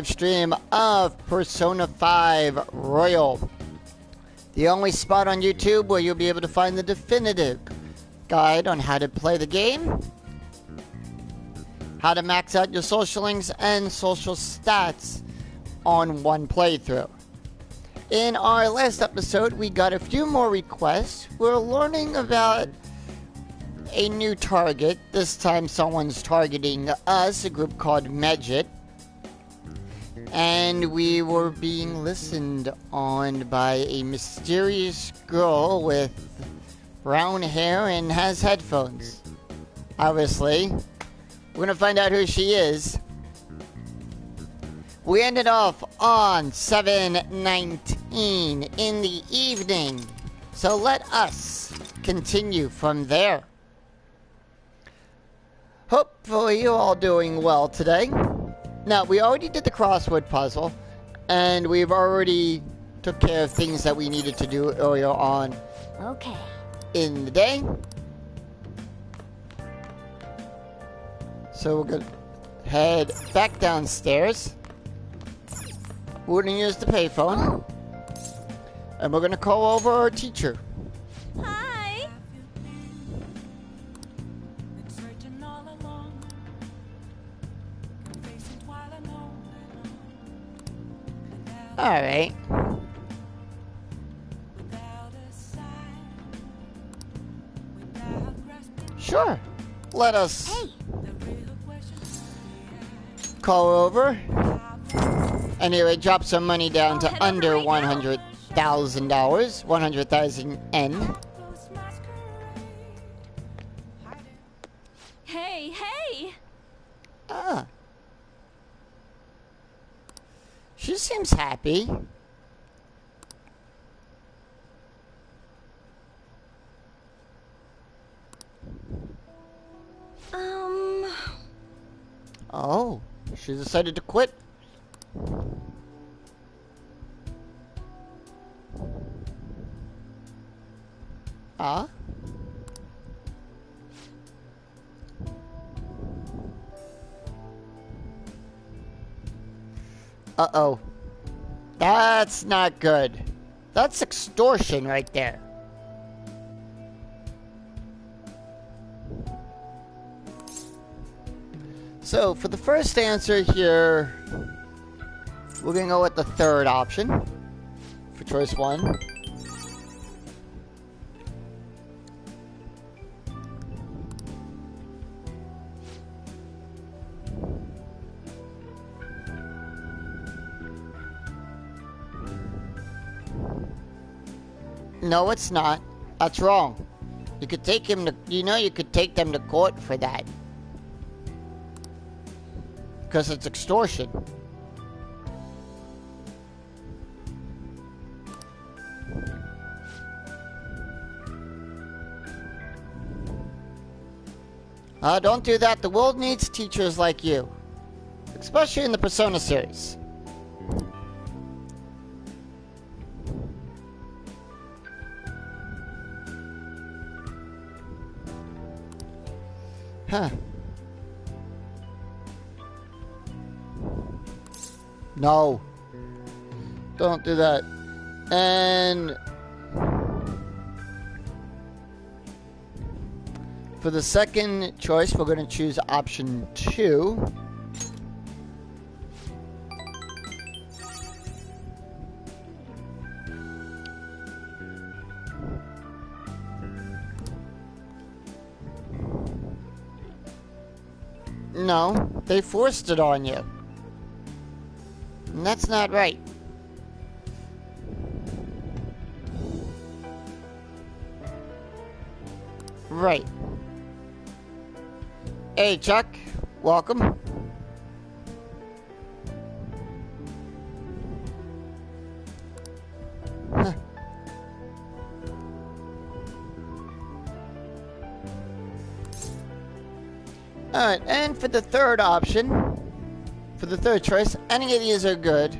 Stream of Persona 5 Royal, the only spot on YouTube where you'll be able to find the definitive guide on how to play the game, how to max out your social links and social stats on one playthrough. In our last episode, we got a few more requests. We're learning about a new target. This time someone's targeting us, a group called Medjit. And we were being listened on by a mysterious girl with brown hair and has headphones. Obviously, we're gonna find out who she is. We ended off on 7:19 in the evening, so let us continue from there. Hopefully you're all doing well today. Now, we already did the crossword puzzle, and we've already took care of things that we needed to do earlier on in the day. So we're going to head back downstairs. We're going to use the payphone, and we're going to call over our teacher. Hi. Alright. Sure. Let us call over. Anyway, drop some money down to under $100,000. 100,000 N. Hey. Ah. She seems happy. Oh, she decided to quit. Ah? Uh-oh. That's not good. That's extortion right there. So, for the first answer here, we're going to go with the third option for choice 1. No, it's not. That's wrong. You could take him to, you could take them to court for that. Because it's extortion. Don't do that. The world needs teachers like you. Especially in the Persona series. Huh. No. Don't do that. And for the second choice, we're going to choose option 2. No, they forced it on you. And that's not right. Right. Hey, Chuck. Welcome. Huh. Alright, and for the third option, for the third choice, any of these are good.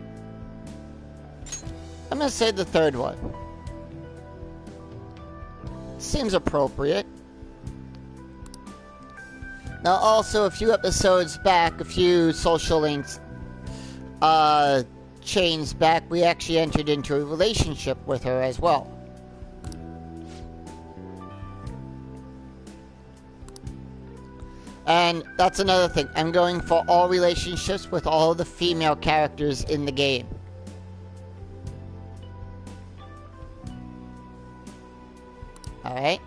I'm going to say the third one. Seems appropriate. Now also, a few episodes back, a few social links chains back, we actually entered into a relationship with her as well. And that's another thing. I'm going for all relationships with all of the female characters in the game. Alright.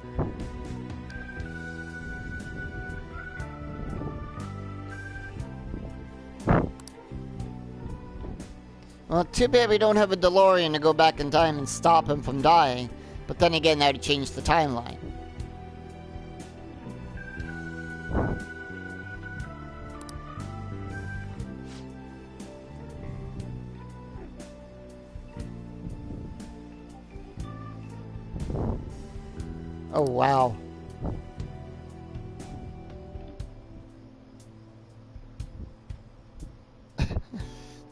Well, too bad we don't have a DeLorean to go back in time and stop him from dying. But then again, that would change the timeline. Oh, wow.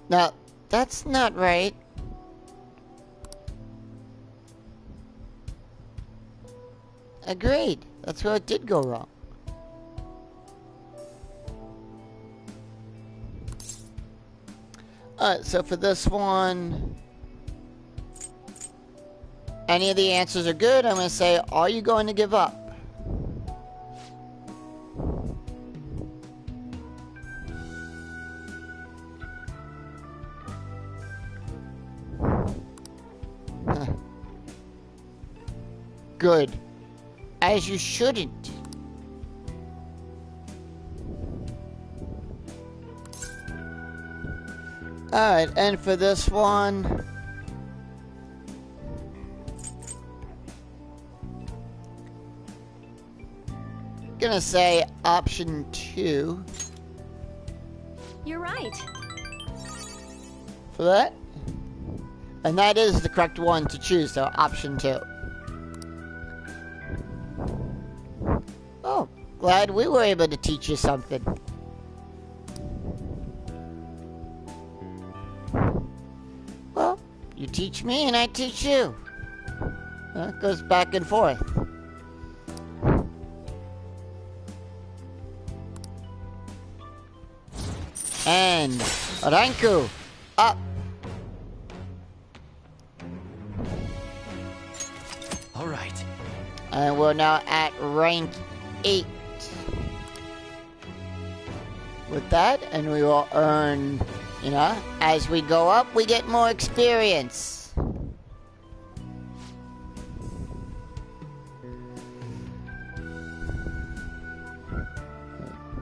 Now, that's not right. Agreed. That's where it did go wrong. Alright, so for this one, any of the answers are good. I'm going to say, are you going to give up? Good. As you shouldn't. Alright, and for this one, gonna say option 2. You're right. For that. And that is the correct one to choose, so option 2. Oh, glad we were able to teach you something. Well, you teach me and I teach you. It goes back and forth. And Ranku, up. All right. And we're now at rank 8. With that, and we will earn, you know, as we go up, we get more experience.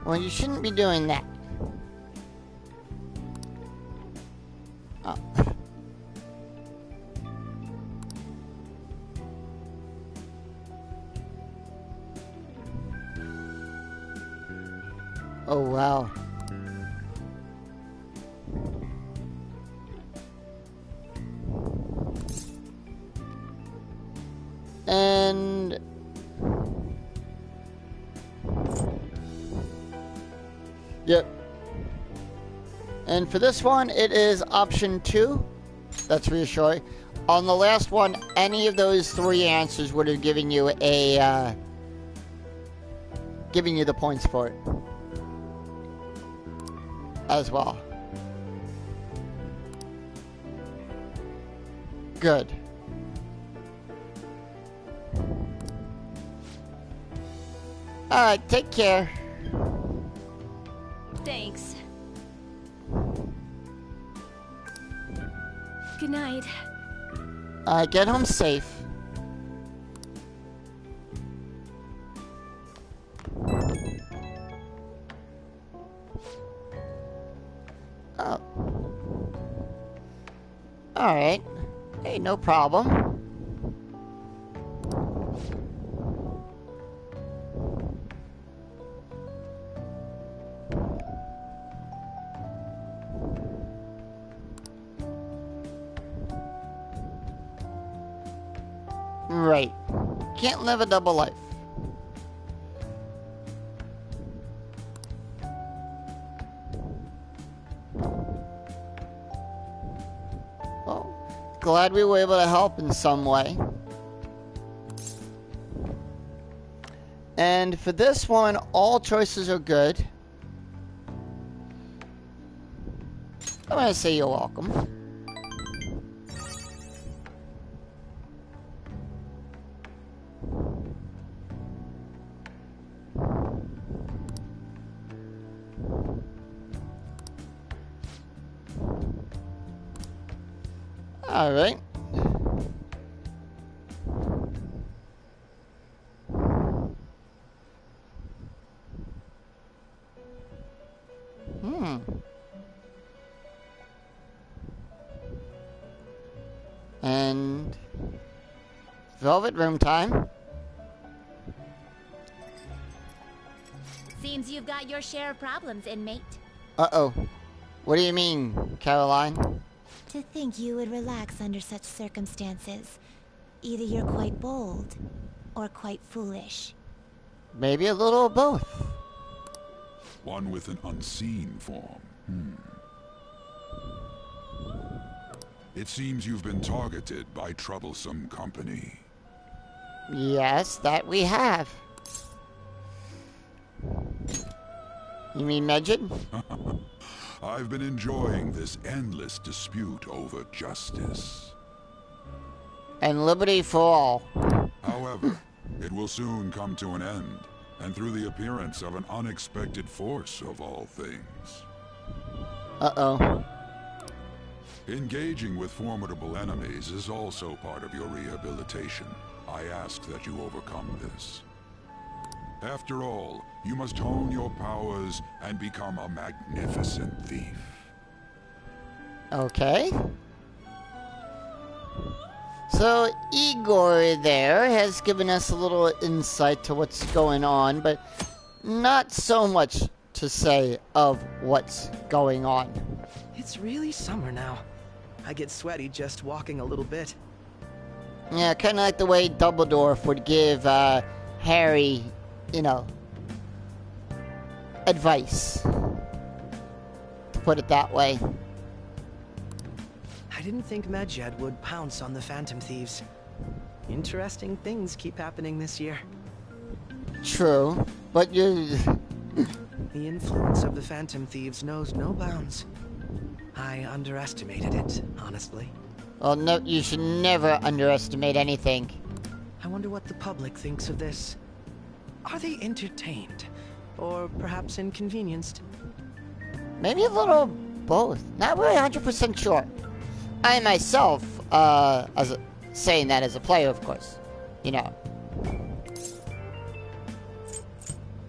Well, you shouldn't be doing that. Oh. Oh, wow. And yep. And for this one, it is option 2. That's reassuring. On the last one, any of those 3 answers would have given you a giving you the points for it as well. Good. Alright, take care. Thanks. Good night. Get home safe. Oh. Alright. Hey, no problem. Right. Can't live a double life. Well, glad we were able to help in some way. And for this one, all choices are good. Oh, want to say you're welcome. All right. And Velvet Room time. Seems you've got your share of problems, inmate. Uh-oh. What do you mean, Caroline? To think you would relax under such circumstances. Either you're quite bold, or quite foolish. Maybe a little of both. One with an unseen form. It seems you've been targeted by troublesome company. Yes, that we have. You mean Medjed? I've been enjoying this endless dispute over justice. And liberty for all. However, it will soon come to an end, and through the appearance of an unexpected force of all things. Uh-oh. Engaging with formidable enemies is also part of your rehabilitation. I ask that you overcome this. After all, you must hone your powers and become a magnificent thief. Okay. So, Igor there has given us a little insight to what's going on, but not so much to say of what's going on. It's really summer now. I get sweaty just walking a little bit. Yeah, kind of like the way Dumbledore would give Harry, you know, advice. To put it that way. I didn't think Medjed would pounce on the Phantom Thieves. Interesting things keep happening this year. True, but you... The influence of the Phantom Thieves knows no bounds. I underestimated it, honestly. Well, no, you should never underestimate anything. I wonder what the public thinks of this. Are they entertained? Or perhaps inconvenienced? Maybe a little both. Not really 100% sure. I myself, saying that as a player, of course. You know.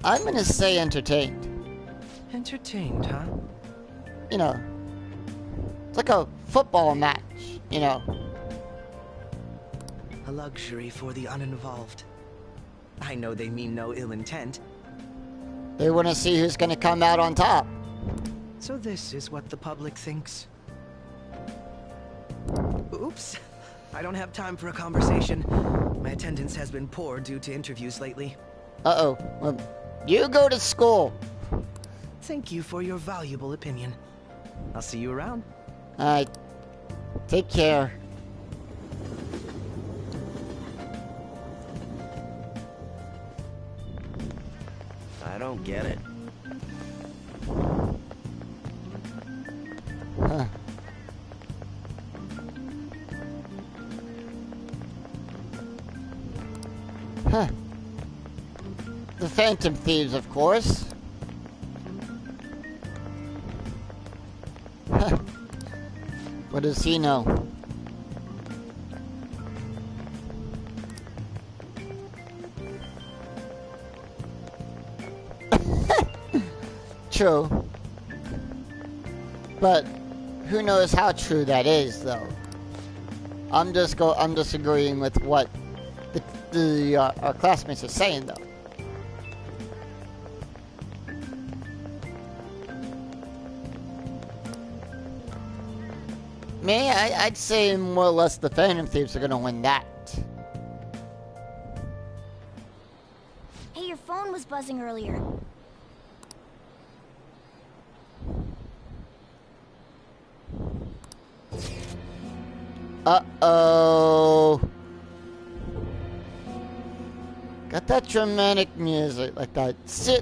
I'm gonna say entertained. Entertained, huh? You know. It's like a football match, you know. A luxury for the uninvolved. I know they mean no ill intent. They want to see who's going to come out on top. So this is what the public thinks. Oops. I don't have time for a conversation. My attendance has been poor due to interviews lately. Uh-oh. Well, you go to school. Thank you for your valuable opinion. I'll see you around. Alright. Take care. I don't get it. Huh. Huh. The Phantom Thieves, of course. Huh. What does he know? True. But who knows how true that is, though. I'm just agreeing with what our classmates are saying, though. Me, I'd say more or less the Phantom Thieves are gonna win that. Hey, your phone was buzzing earlier. Uh-oh. Got that dramatic music, like that,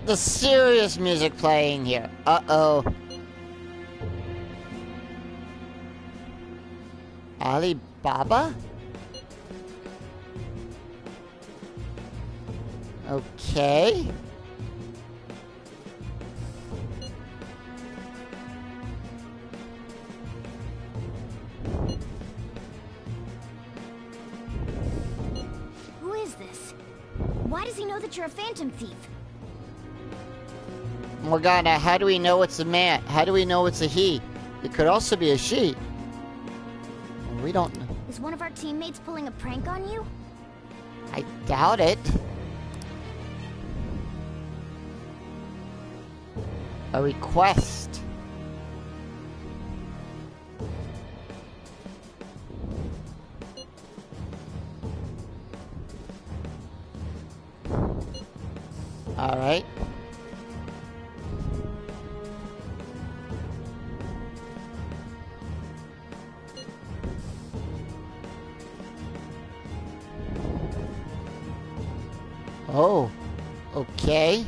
the serious music playing here. Uh-oh. Alibaba? Okay. Who is this? Why does he know that you're a phantom thief? Morgana, how do we know it's a man? How do we know it's a he? It could also be a she. We don't know. Is one of our teammates pulling a prank on you? I doubt it. A request. All right. Oh, okay.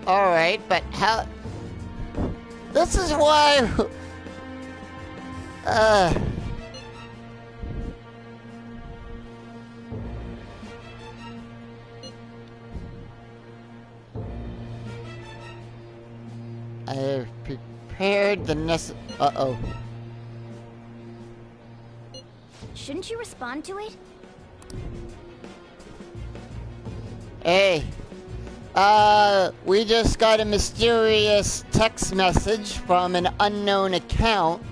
All right, but how? This is why. I've prepared the Uh-oh. Shouldn't you respond to it? Hey. We just got a mysterious text message from an unknown account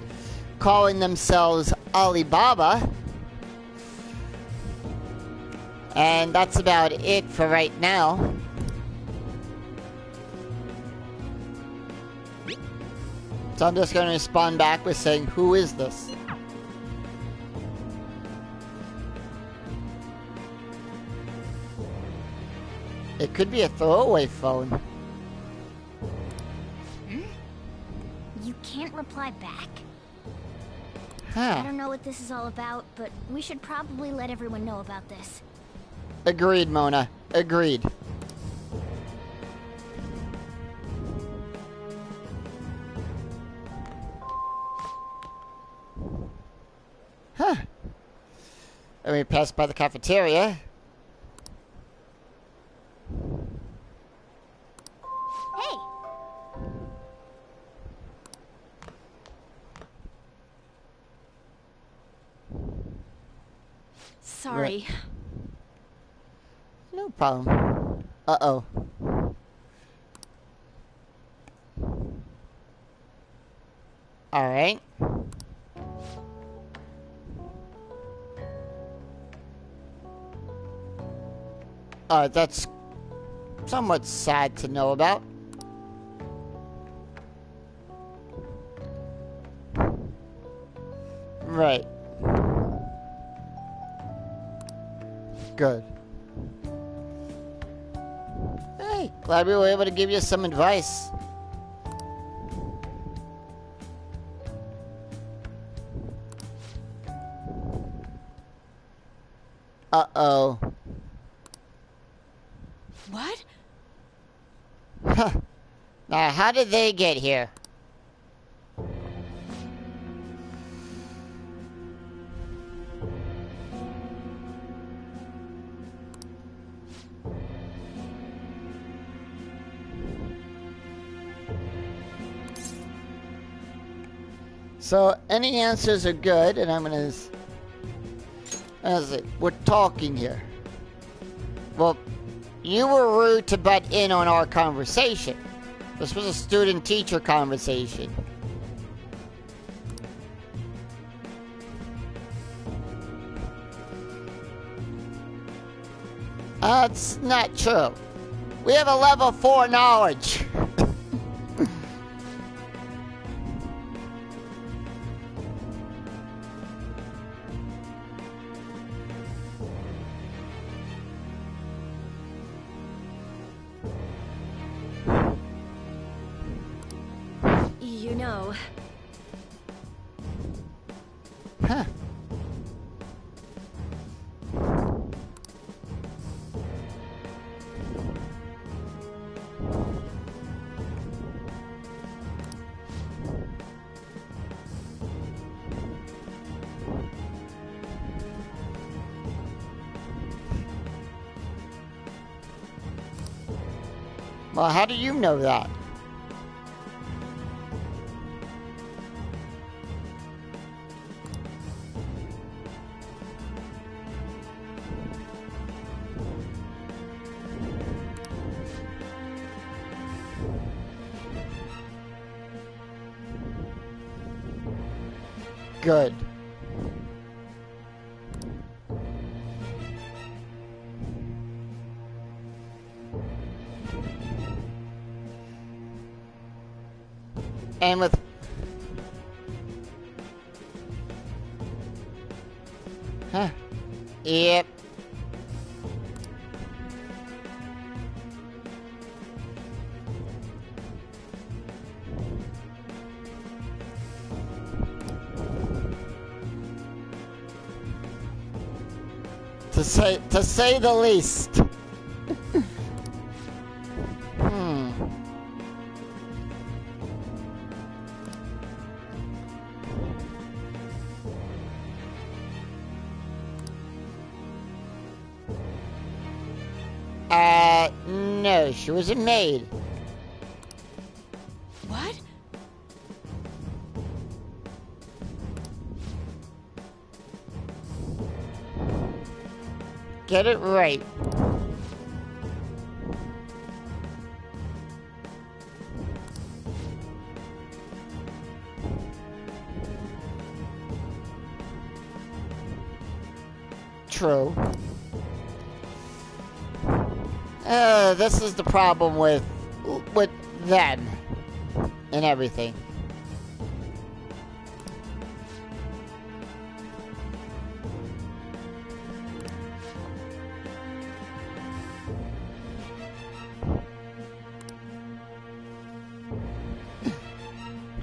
calling themselves Alibaba. And that's about it for right now. So I'm just going to respond back with saying, who is this? It could be a throwaway phone. You can't reply back? Huh. I don't know what this is all about, but we should probably let everyone know about this. Agreed, Mona. Agreed. Huh. And we passed by the cafeteria. Hey! Sorry. No problem. Uh-oh. Alright. That's somewhat sad to know about. Right. Good. Hey, glad we were able to give you some advice. Uh-oh. What? Huh. Now, how did they get here? So, any answers are good, and I'm gonna... We're talking here. Well, you were rude to butt in on our conversation. This was a student-teacher conversation. That's not true. We have a level 4 knowledge. You know, Huh. Well, how do you know that? Good. And with huh? Yep. To say the least. No, she was a maid. What? Get it right. True. This is the problem with them and everything.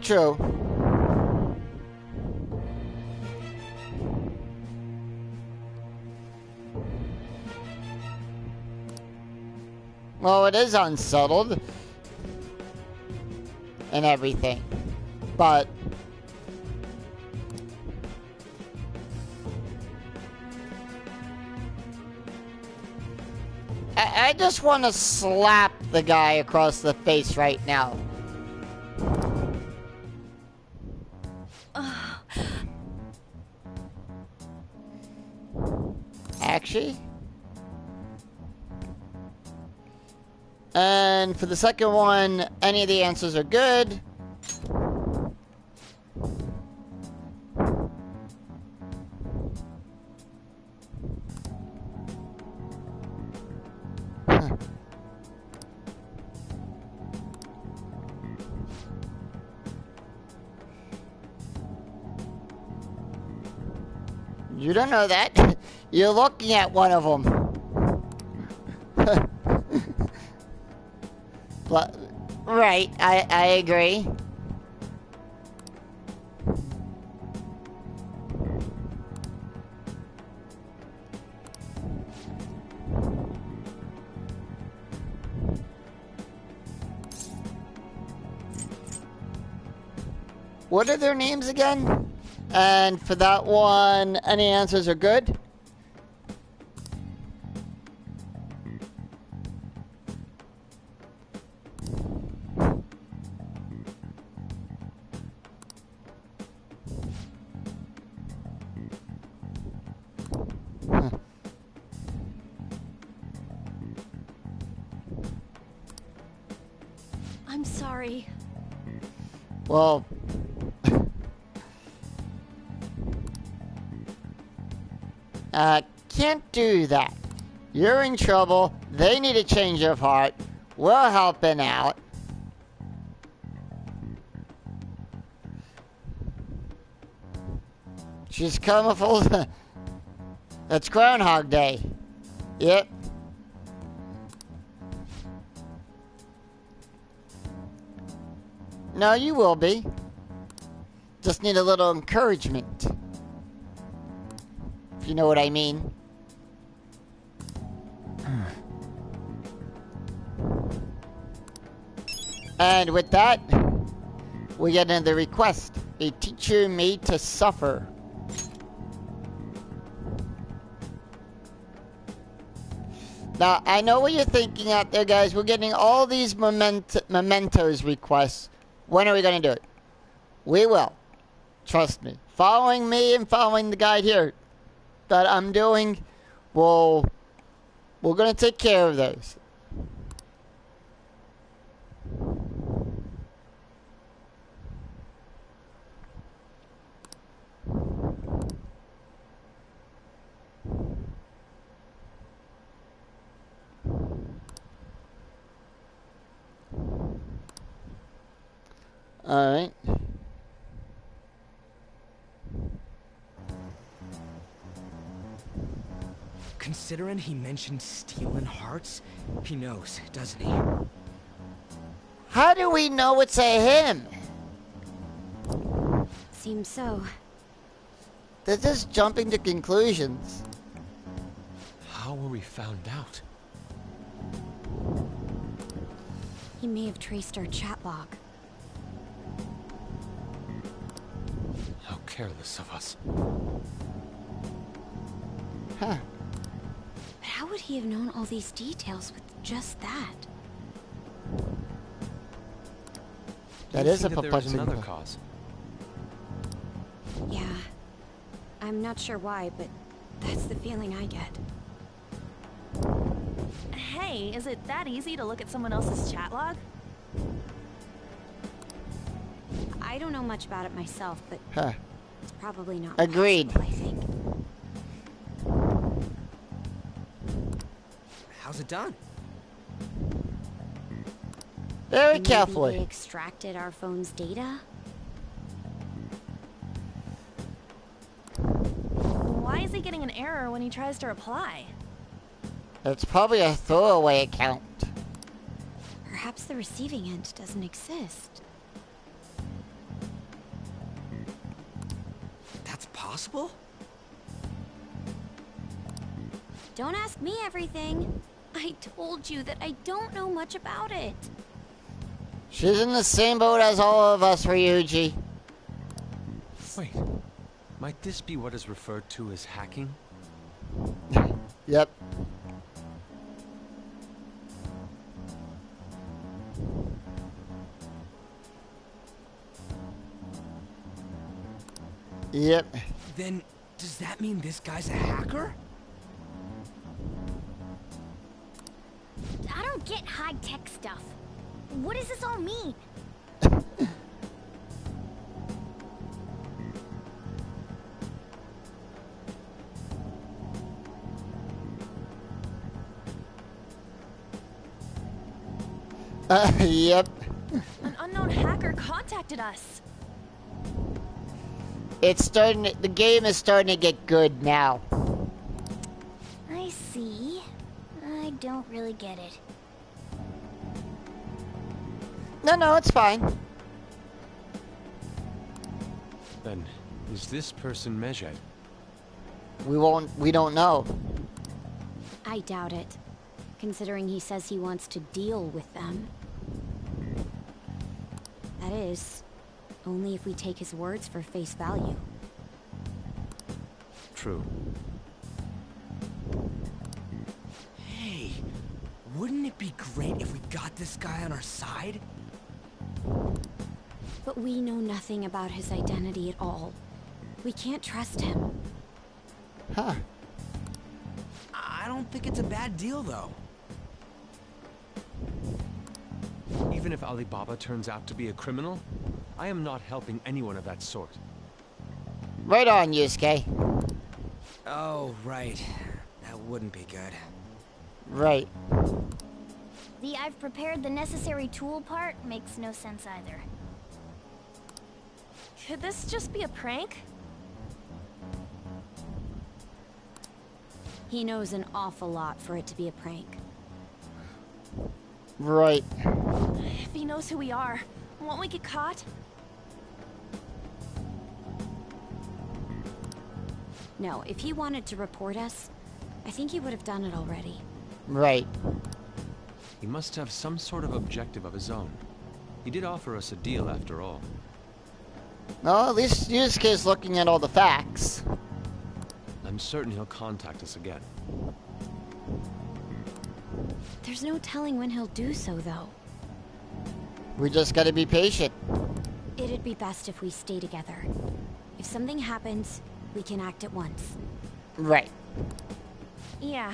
True. Well, it is unsettled and everything, but I just want to slap the guy across the face right now. Actually. And for the second one, any of the answers are good. Huh. You don't know that. You're looking at one of them. But, right, I agree. What are their names again? And for that one, any answers are good? I'm sorry. Well, can't do that. You're in trouble. They need a change of heart. We're helping out. She's coming full. That's Groundhog Day. Yep. No, you will be. Just need a little encouragement. If you know what I mean. And with that, we get into the request. A teacher made to suffer. Now, I know what you're thinking out there, guys. We're getting all these mementos requests. When are we going to do it? We will. Trust me. Following me and following the guide here that I'm doing, we're going to take care of those. Alright. Considering he mentioned stealing hearts, he knows, doesn't he? How do we know it's a him? Seems so. They're just jumping to conclusions. How were we found out? He may have traced our chat log. How careless of us. Huh. But how would he have known all these details with just that? That You is a think that there is perplexing another point. cause. Yeah. I'm not sure why, but that's the feeling I get. Hey, is it that easy to look at someone else's chat log? I don't know much about it myself, but Huh. it's probably not Agreed. possible, I think. How's it done? Very Maybe carefully. they extracted our phone's data? Why is he getting an error when he tries to reply? It's probably a throwaway account. Perhaps the receiving end doesn't exist. That's possible? Don't ask me everything. I told you that I don't know much about it. She's in the same boat as all of us, Ryuji. Wait. Might this be what is referred to as hacking? Yep. Yep. Then, does that mean this guy's a hacker? I don't get high-tech stuff. What does this all mean? Yep. An unknown hacker contacted us. It's starting. The game is starting to get good now. I see. I don't really get it. No, it's fine. Then, is this person Mejed? We don't know. I doubt it, considering he says he wants to deal with them. That is, only if we take his words for face value. True. Hey, wouldn't it be great if we got this guy on our side? But we know nothing about his identity at all. We can't trust him. Huh. I don't think it's a bad deal, though. Even if Alibaba turns out to be a criminal, I am not helping anyone of that sort. Right on, Yusuke. Oh, right. That wouldn't be good. Right. The "I've prepared the necessary tool" part makes no sense either. Could this just be a prank? He knows an awful lot for it to be a prank. Right. If he knows who we are, won't we get caught? No, if he wanted to report us, I think he would have done it already. Right. He must have some sort of objective of his own. He did offer us a deal after all. Well, at least Yusuke's looking at all the facts. I'm certain he'll contact us again. There's no telling when he'll do so, though. We just gotta be patient. It'd be best if we stay together. If something happens, we can act at once. Right. Yeah.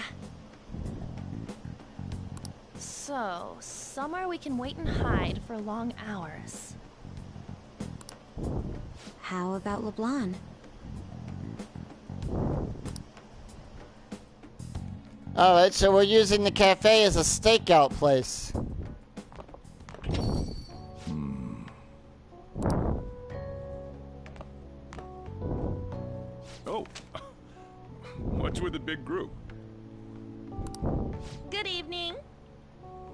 So, somewhere we can wait and hide for long hours. How about LeBlanc? Alright, so we're using the cafe as a stakeout place. Oh, what's with the big group? Good evening.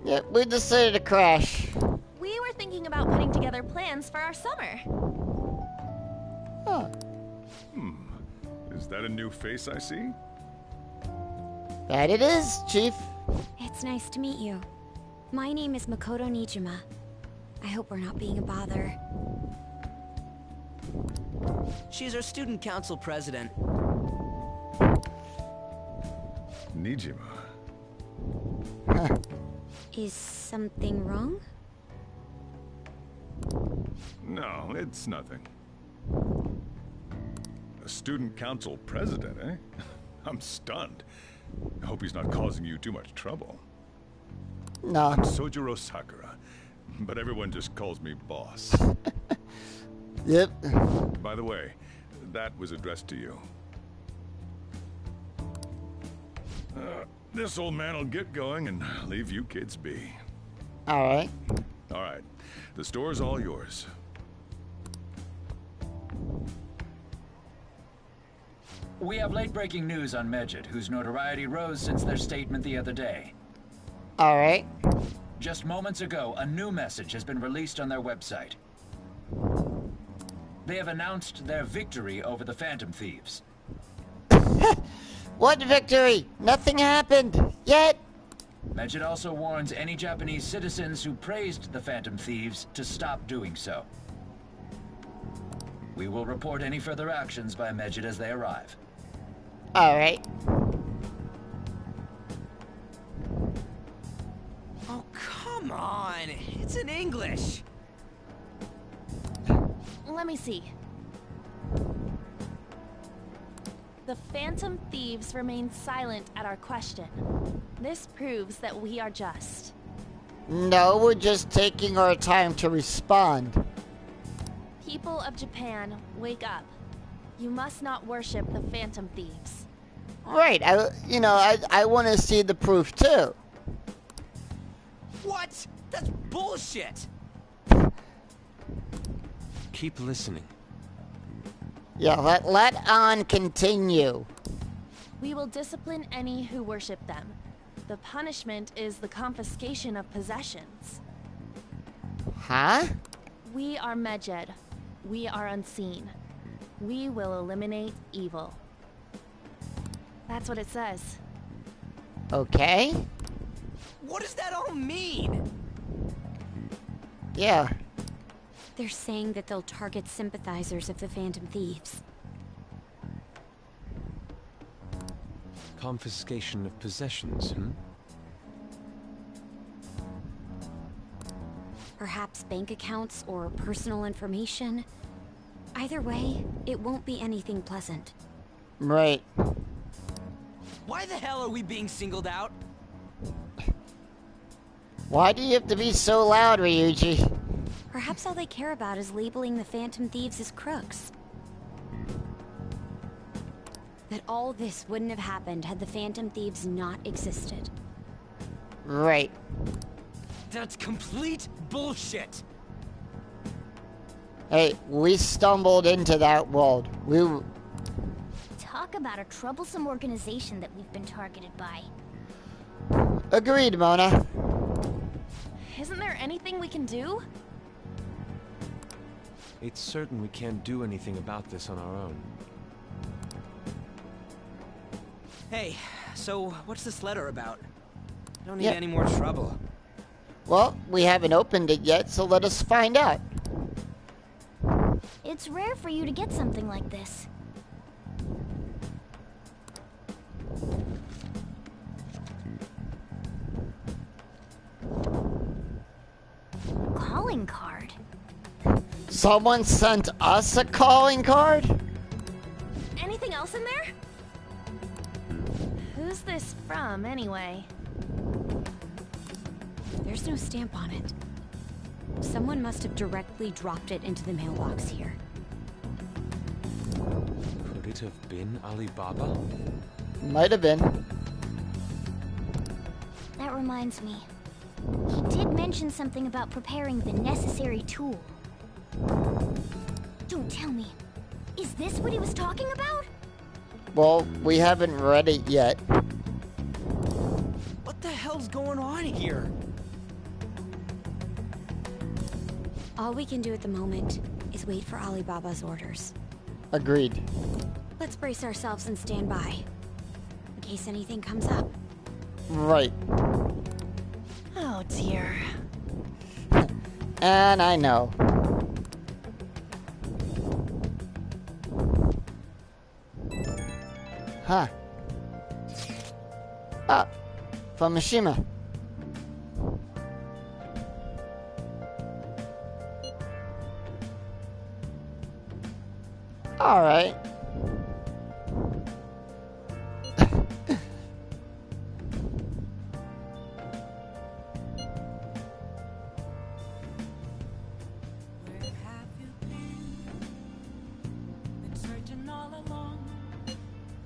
Yep, we decided to crash. We were thinking about putting together plans for our summer. Huh. Is that a new face I see? That it is, Chief. It's nice to meet you. My name is Makoto Nijima. I hope we're not being a bother. She's our student council president. Nijima. Is something wrong? No, it's nothing. A student council president, eh? I'm stunned. I hope he's not causing you too much trouble. No. I'm Sojiro Sakura, but everyone just calls me boss. Yep. By the way, that was addressed to you. This old man will get going and leave you kids be. Alright. All right, the store's all yours. We have late-breaking news on Medjed, whose notoriety rose since their statement the other day. Alright. Just moments ago, a new message has been released on their website. They have announced their victory over the Phantom Thieves. What victory? Nothing happened yet. Medjed also warns any Japanese citizens who praised the Phantom Thieves to stop doing so. We will report any further actions by Medjed as they arrive. Alright. Oh, come on. It's in English. Let me see. The Phantom Thieves remain silent at our question. This proves that we are just. No, we're just taking our time to respond. People of Japan, wake up. You must not worship the Phantom Thieves. Right, I want to see the proof too. What? That's bullshit. Keep listening. Yeah, let on continue. We will discipline any who worship them. The punishment is the confiscation of possessions. Huh? We are Medjed. We are unseen. We will eliminate evil. That's what it says. Okay. What does that all mean? Yeah. They're saying that they'll target sympathizers of the Phantom Thieves. Confiscation of possessions, Perhaps bank accounts or personal information. Either way, it won't be anything pleasant. Right. Why the hell are we being singled out? Why do you have to be so loud, Ryuji? Perhaps all they care about is labeling the Phantom Thieves as crooks. That all this wouldn't have happened had the Phantom Thieves not existed. Right. That's complete bullshit. Hey, we stumbled into that world. Talk about a troublesome organization that we've been targeted by. Agreed, Mona. Isn't there anything we can do? It's certain we can't do anything about this on our own. Hey, so what's this letter about? Don't need Yep. any more trouble. Well, we haven't opened it yet, so let us find out. It's rare for you to get something like this. calling card. Someone sent us a calling card? Anything else in there? Who's this from, anyway? There's no stamp on it. Someone must have directly dropped it into the mailbox here. Could it have been Alibaba? Might have been. That reminds me. He did mention something about preparing the necessary tool. Don't tell me. Is this what he was talking about? Well, we haven't read it yet. What the hell's going on here? All we can do at the moment is wait for Alibaba's orders. Agreed. Let's brace ourselves and stand by, in case anything comes up. Right. Oh dear. And I know. Huh. Ah, from Mishima. All right.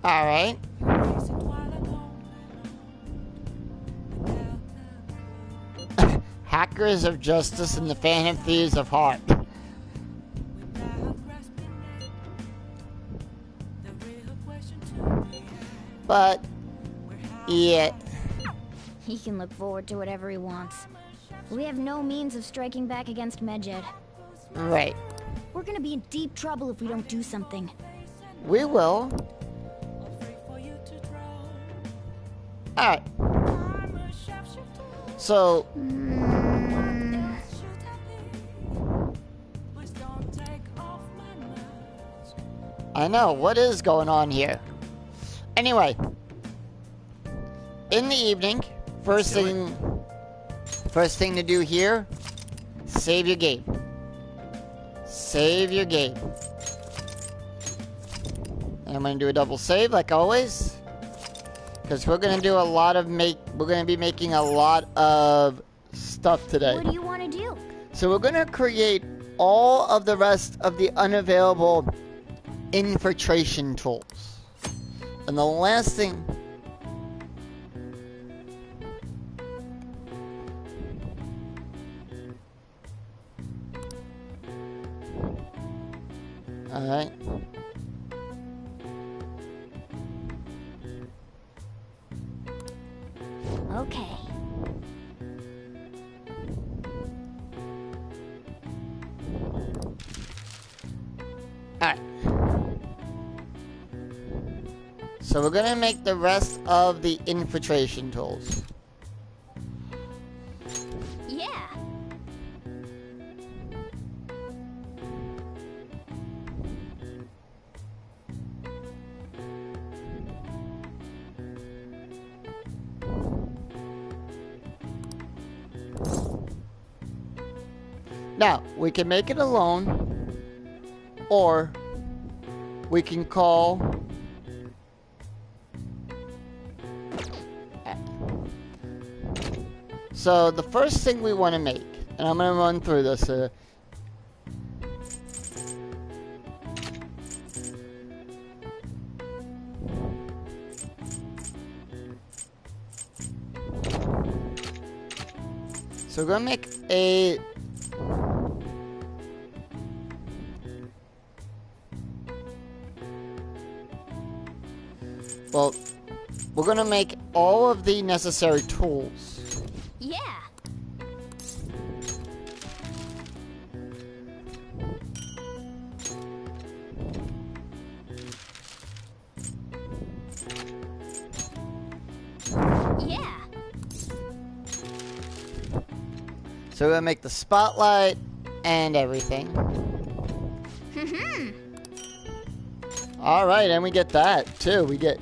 All right. Hackers of Justice and the Phantom Thieves of Heart. But, yeah. He can look forward to whatever he wants. We have no means of striking back against Medjed. Right. We're gonna be in deep trouble if we don't do something. We will. Alright. So... I know, what is going on here? Anyway. In the evening, first thing to do here, save your game. Save your game. And I'm gonna do a double save like always. Because we're gonna do a lot of we're gonna be making a lot of stuff today. What do you want to do? So we're gonna create all of the rest of the unavailable infiltration tools. And the last thing... Alright. Okay. Alright. So we're gonna make the rest of the infiltration tools. Yeah. Now, we can make it alone, or we can call... So, the first thing we want to make, and I'm going to run through this. So, we're going to make a... Well, we're gonna make all of the necessary tools. Yeah. Yeah. So we're gonna make the spotlight and everything. Alright, and we get that too. We get...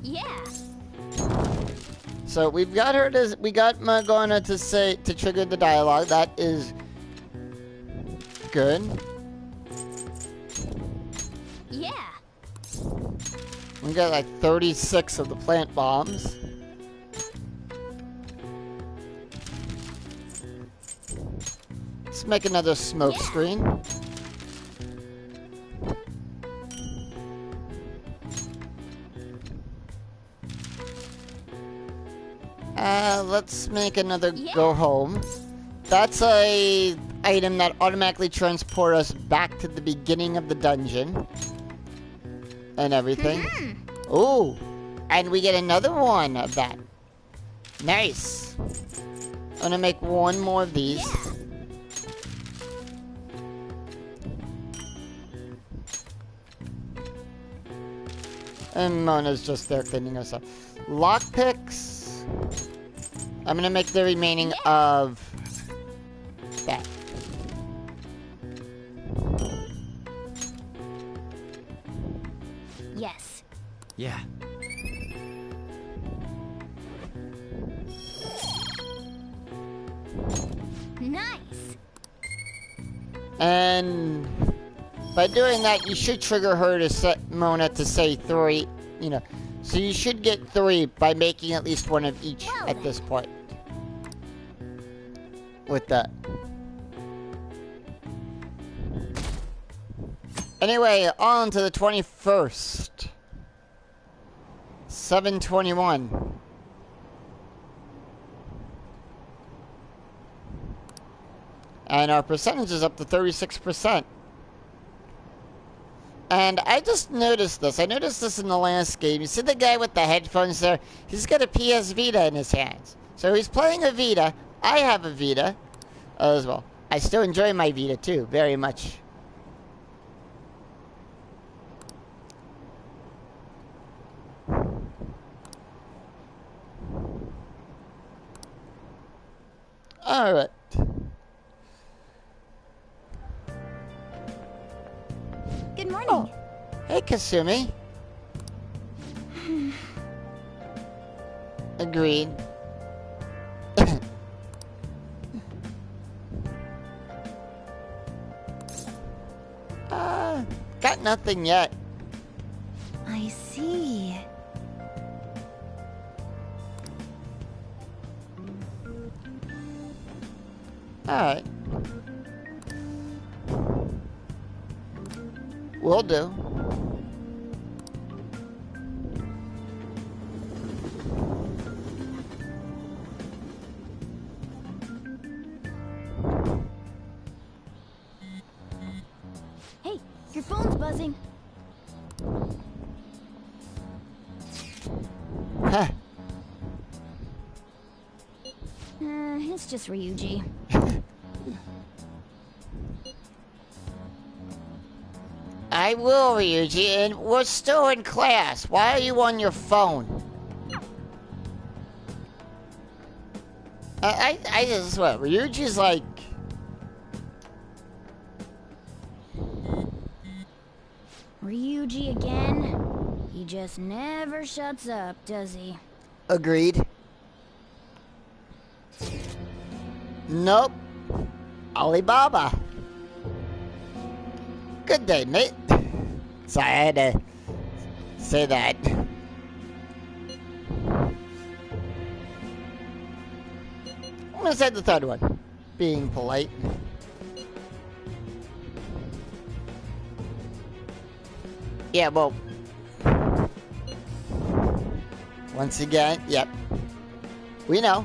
Yeah. So we've got her to, we got Magona to trigger the dialogue. That is good. Yeah. We got like 36 of the plant bombs. Let's make another smoke screen. Let's make another go home. That's a item that automatically transport us back to the beginning of the dungeon. And everything. Ooh. And we get another one of that. Nice. I'm gonna make one more of these. And Mona's just there cleaning us up. Lockpicks. I'm gonna make the remaining of that. Yes. Yeah. Nice. And by doing that, you should trigger her to set Mona to say 3, you know. So you should get 3 by making at least one of each at this point. With that. Anyway, on to the 21st. 7/21. And our percentage is up to 36%. And I just noticed this. I noticed this in the last game. You see the guy with the headphones there? He's got a PS Vita in his hands. So he's playing a Vita. I have a Vita as well. I still enjoy my Vita too, very much. Alright. Good morning. Oh. Hey, Kasumi. Agreed. Got nothing yet. I see. Alright. Will do. Hey, your phone's buzzing. Huh. It's just Ryuji. I will, Ryuji, and we're still in class. Why are you on your phone? I just swear, Ryuji's like... Ryuji again? He just never shuts up, does he? Agreed. Nope. Alibaba. Good day, mate. Sorry, I had to say that. I'm gonna say the third one. Being polite. Yeah, well. Once again, yep. We know.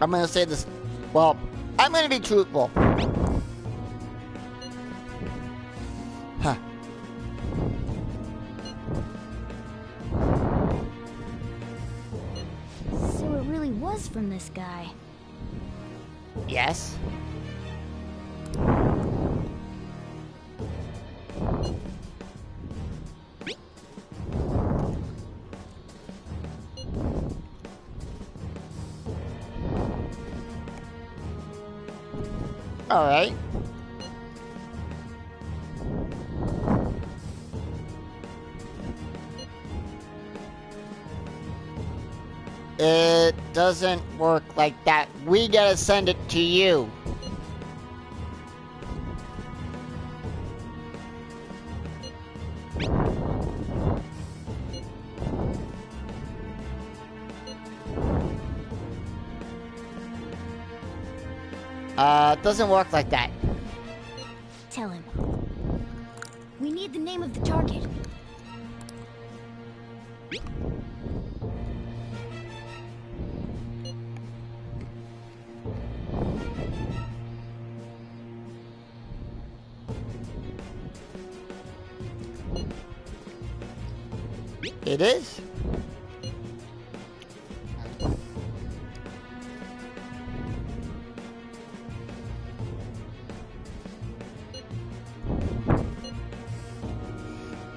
I'm gonna say this. Well, I'm gonna be truthful. Huh. So it really was from this guy. Yes. All right. It doesn't work like that. We gotta send it to you. It doesn't work like that. Tell him. We need the name of the target. It is?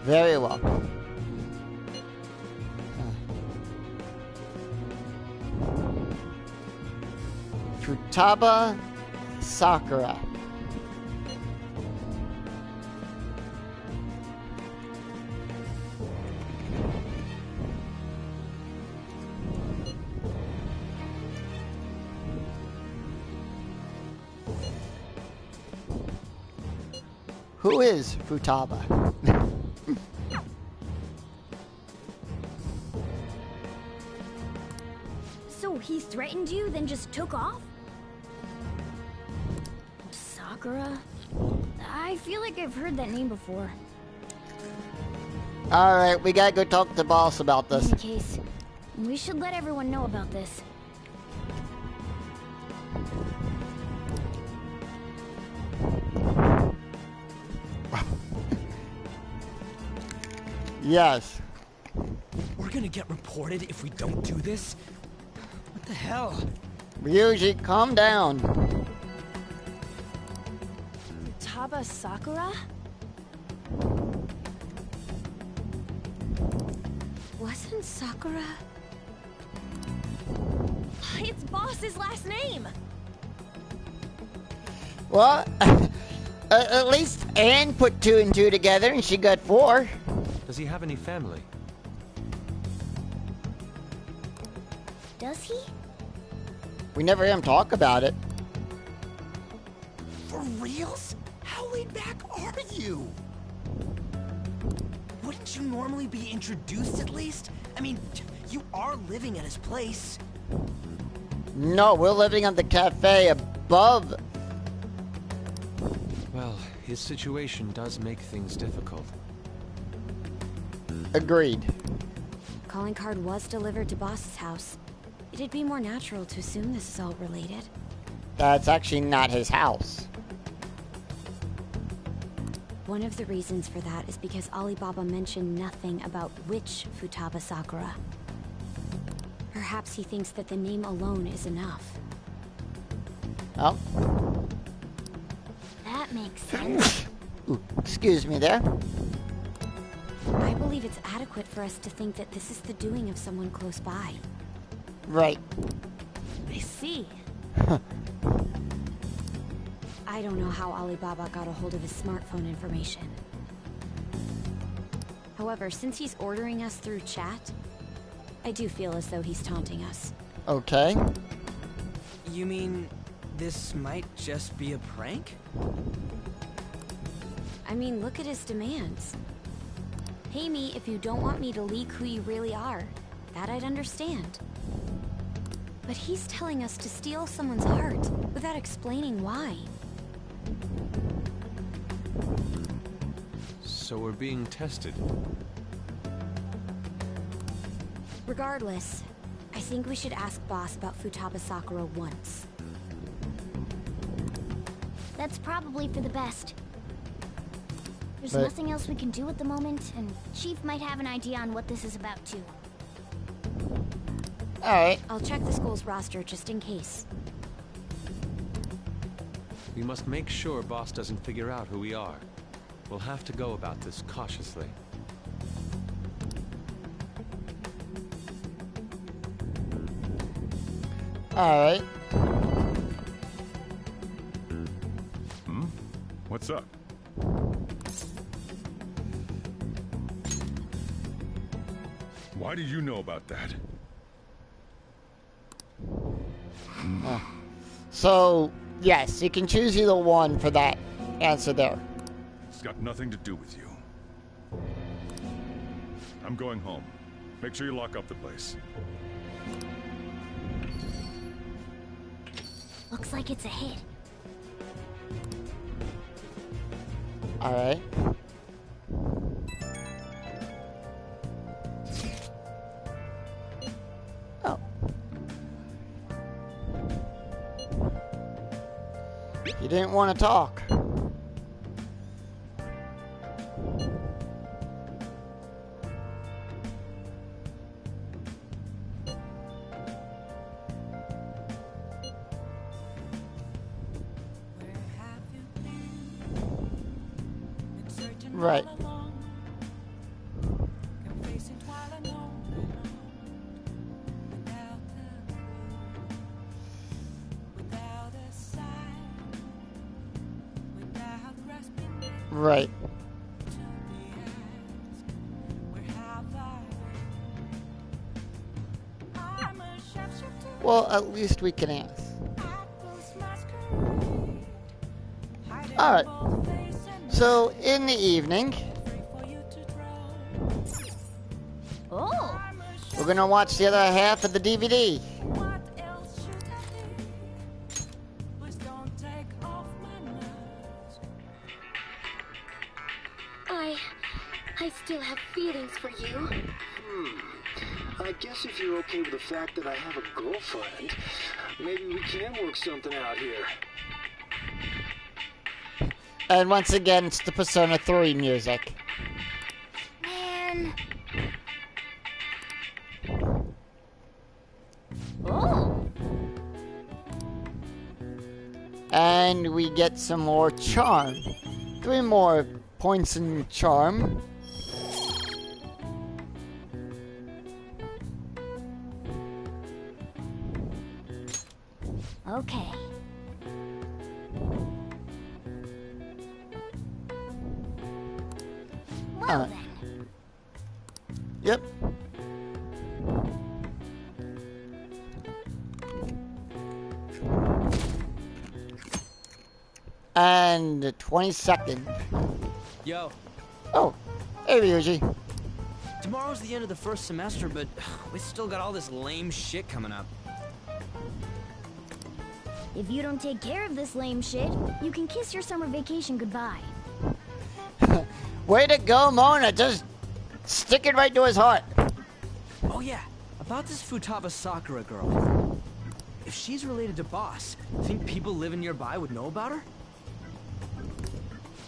Very well. Futaba Sakura. Who is Futaba? So he threatened you, then just took off? Sakura? I feel like I've heard that name before. Alright, we gotta go talk to the boss about this. In any case, we should let everyone know about this. Yes. We're gonna get reported if we don't do this? What the hell? Ryuji, calm down. Futaba Sakura? Wasn't Sakura? It's Boss's last name! Well, at least Anne put 2 and 2 together and she got 4. Does he have any family? Does he? We never hear him talk about it. For reals? How laid back are you? Wouldn't you normally be introduced at least? I mean, you are living at his place. No, we're living on the cafe above. Well, his situation does make things difficult. Agreed. Calling card was delivered to Boss's house. It'd be more natural to assume this is all related. That's actually not his house. One of the reasons for that is because Alibaba mentioned nothing about which Futaba Sakura. Perhaps he thinks that the name alone is enough. Oh. That makes sense. Ooh, excuse me there. I believe it's adequate for us to think that this is the doing of someone close by. Right. I see. I don't know how Alibaba got a hold of his smartphone information. However, since he's ordering us through chat, I do feel as though he's taunting us. Okay. You mean this might just be a prank? I mean, look at his demands. Pay me if you don't want me to leak who you really are. That I'd understand. But he's telling us to steal someone's heart without explaining why. So we're being tested. Regardless, I think we should ask Boss about Futaba Sakura once. That's probably for the best. There's But- nothing else we can do at the moment, and Chief might have an idea on what this is about too. Alright. I'll check the school's roster just in case. We must make sure Boss doesn't figure out who we are. We'll have to go about this cautiously. Alright. What's up? Why did you know about that? So, yes, you can choose either one for that answer there. It's got nothing to do with you. I'm going home. Make sure you lock up the place. Looks like it's a hit. Alright. Oh. You didn't want to talk. Right. Right. Well, at least we can ask. Alright. So, in the evening, Oh! we're gonna watch the other half of the DVD. I still have feelings for you. I guess if you're okay with the fact that I have a girlfriend, maybe we can work something out here. And once again, it's the Persona 3 music. Man. Oh. And we get some more charm. 3 more points in charm. Okay. Well then. Yep. And 22nd. Yo. Oh, hey Ryuji. Tomorrow's the end of the first semester, but we still got all this lame shit coming up. If you don't take care of this lame shit, you can kiss your summer vacation goodbye. Way to go, Mona. Just stick it right to his heart. Oh yeah, about this Futaba Sakura girl. If she's related to Boss, think people living nearby would know about her?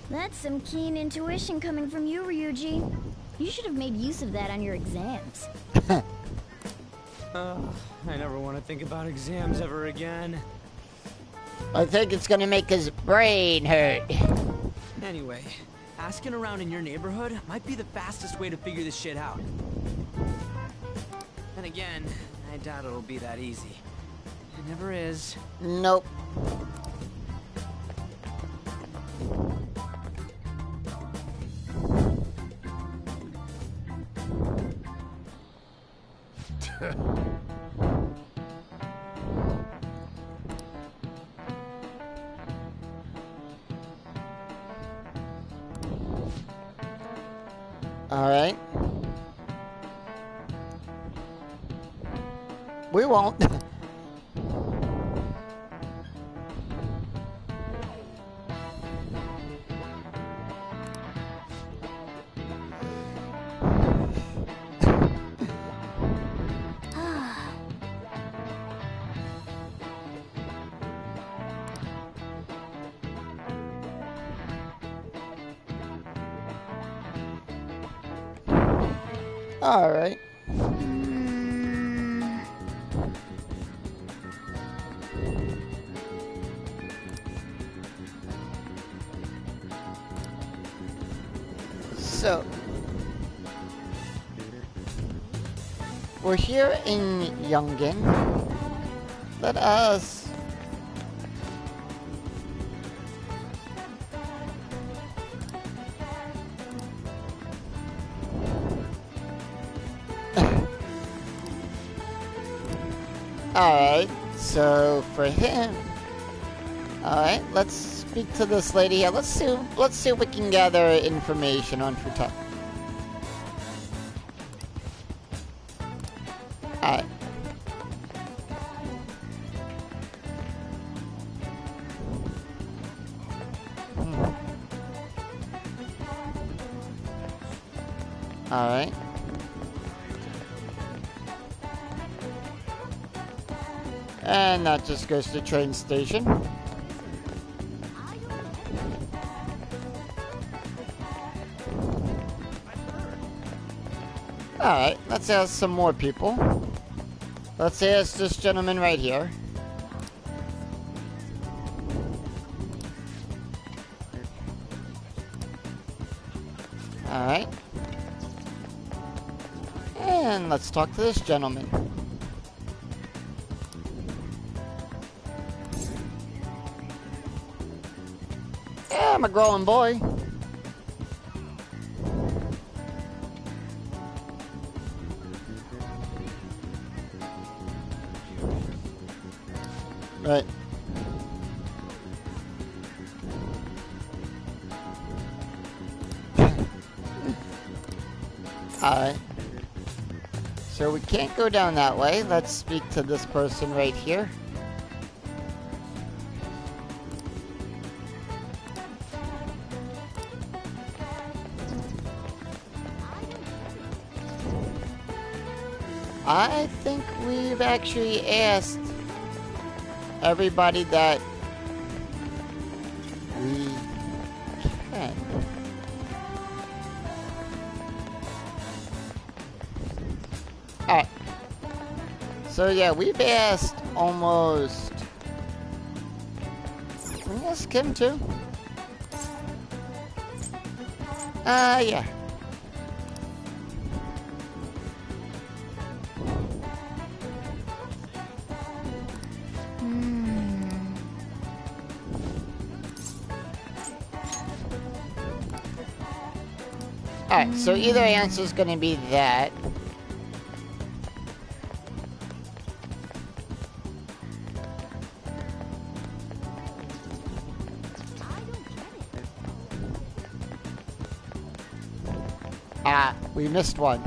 That's some keen intuition coming from you, Ryuji. You should have made use of that on your exams. I never want to think about exams ever again. I think it's gonna make his brain hurt. Anyway, asking around in your neighborhood might be the fastest way to figure this shit out. And again, I doubt it'll be that easy. It never is. Nope. All right. We won't. All right. So, we're here in Youngin. Let us Alright, So for him, all right, let's speak to this lady here. Let's see if we can gather information on Futaba. All right. All right. And that just goes to the train station. Alright, let's ask some more people. Let's ask this gentleman right here. Alright. And let's talk to this gentleman. Yeah, I'm a growing boy. Right. Alright. So we can't go down that way. Let's speak to this person right here. I think we've actually asked everybody that we can. Alright. So yeah, we've asked almost... Can we ask him too? Yeah. Alright, so either answer is going to be that. Ah, we missed one.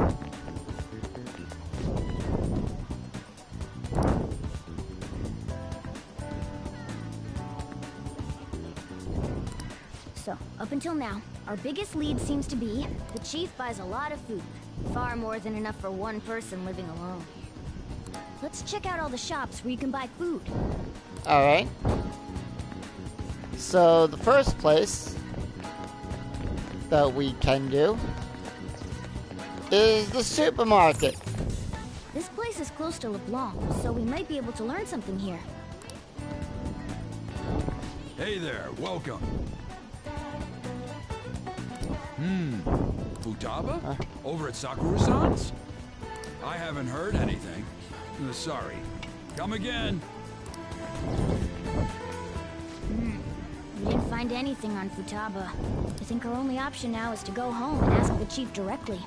So, up until now, our biggest lead seems to be the chief buys a lot of food. Far more than enough for one person living alone. Let's check out all the shops where you can buy food. Alright. So, the first place that we can do is the supermarket. This place is close to LeBlanc, so we might be able to learn something here. Hey there, welcome. Futaba? Over at Sakura-san's? I haven't heard anything. Sorry. Come again. We didn't find anything on Futaba. I think our only option now is to go home and ask the chief directly.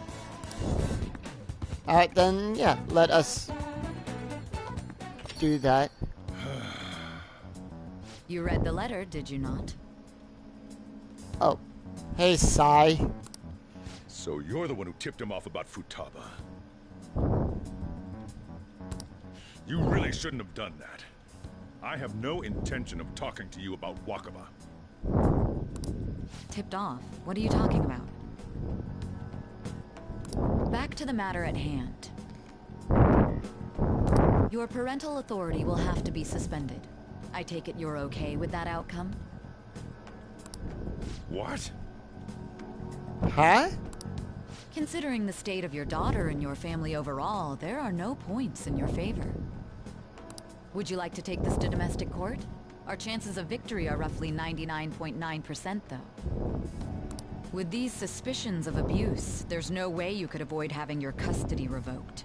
Alright then, yeah, let us do that. You read the letter, did you not? Oh. Hey, Sai. So you're the one who tipped him off about Futaba. You really shouldn't have done that. I have no intention of talking to you about Wakaba. Tipped off? What are you talking about? Back to the matter at hand. Your parental authority will have to be suspended. I take it you're okay with that outcome? What? Huh? Considering the state of your daughter and your family overall, there are no points in your favor. Would you like to take this to domestic court? Our chances of victory are roughly 99.9%, though. With these suspicions of abuse, there's no way you could avoid having your custody revoked.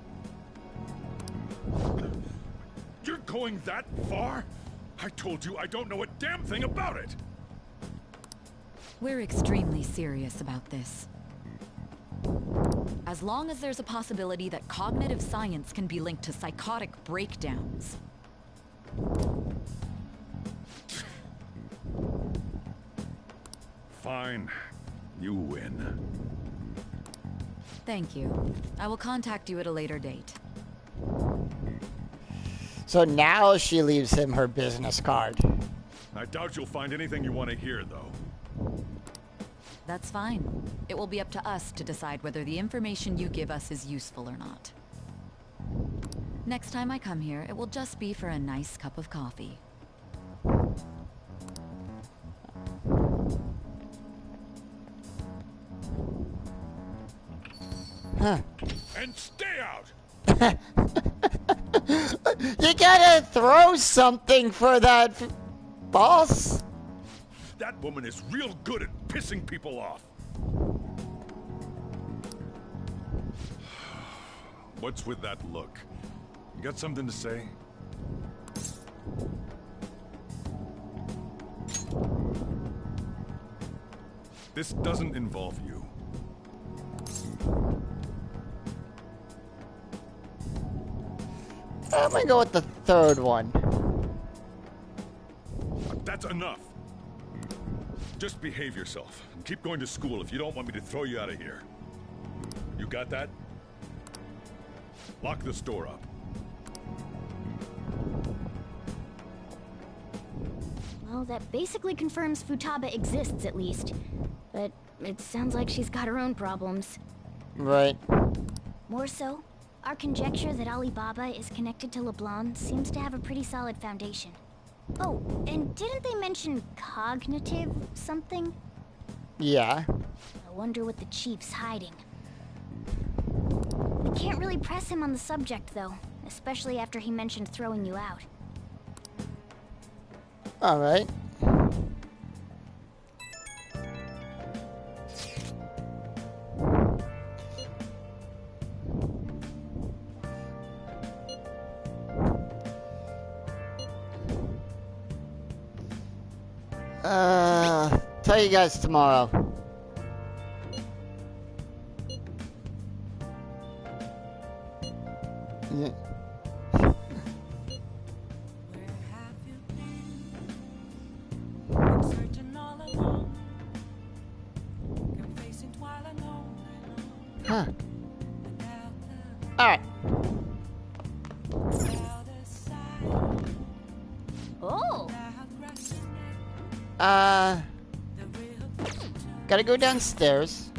You're going that far? I told you I don't know a damn thing about it! We're extremely serious about this. As long as there's a possibility that cognitive science can be linked to psychotic breakdowns. Fine. You win. Thank you. I will contact you at a later date. So now she leaves him her business card. I doubt you'll find anything you want to hear, though. That's fine. It will be up to us to decide whether the information you give us is useful or not. Next time I come here, it will just be for a nice cup of coffee. Huh. And stay out! You gotta throw something for that, boss. That woman is real good at pissing people off. What's with that look? You got something to say? This doesn't involve you. I'm gonna go with the third one. That's enough. Just behave yourself and keep going to school if you don't want me to throw you out of here. You got that? Lock the store up. Well, that basically confirms Futaba exists, at least. But it sounds like she's got her own problems. Right. More so, our conjecture that Alibaba is connected to LeBlanc seems to have a pretty solid foundation. Oh, and didn't they mention cognitive something? Yeah. I wonder what the chief's hiding. We can't really press him on the subject, though, especially after he mentioned throwing you out. All right. Tell you guys tomorrow. Yeah. Huh. All right. Oh. Gotta go downstairs.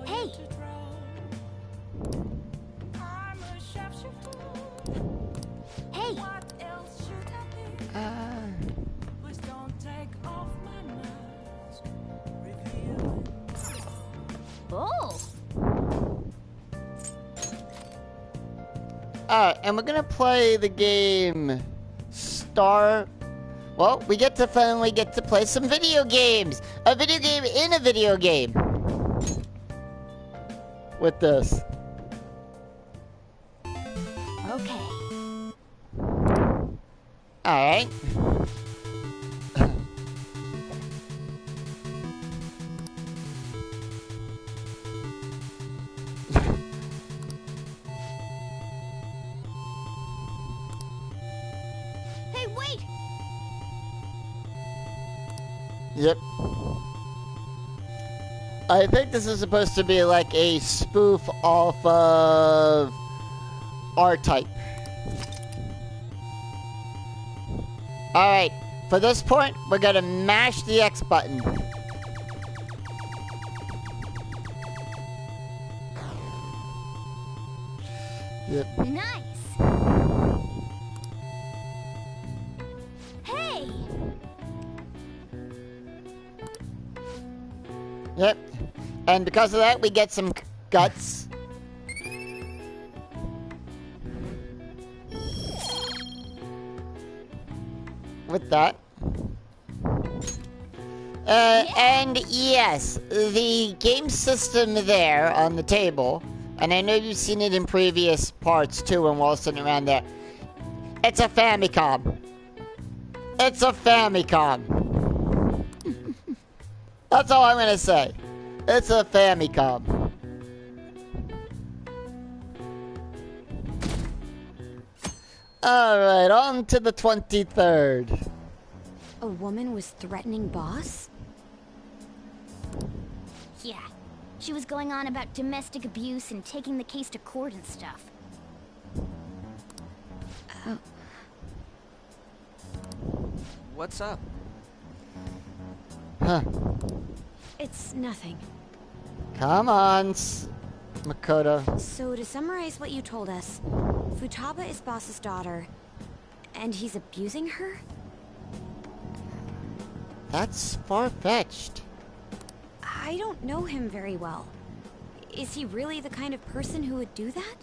Hey. Hey. Oh. Alright, and we're gonna play the game Star. Well, we get to finally get to play some video games. A video game in a video game. With this. Okay. Alright. Hey, wait! Yep. I think this is supposed to be like a spoof off of R-Type. Alright, for this point, we're gonna mash the X button. Yep. Nice. Hey. Yep. And because of that, we get some guts. With that. And yes, the game system there on the table, and I know you've seen it in previous parts too when we're all sitting around there, it's a Famicom. It's a Famicom. That's all I'm gonna say. It's a Famicom. Alright, on to the 23rd. A woman was threatening Boss? Yeah. She was going on about domestic abuse and taking the case to court and stuff. Oh. What's up? Huh. It's nothing. Come on, Makoto. So to summarize what you told us, Futaba is Boss's daughter, and he's abusing her? That's far-fetched. I don't know him very well. Is he really the kind of person who would do that?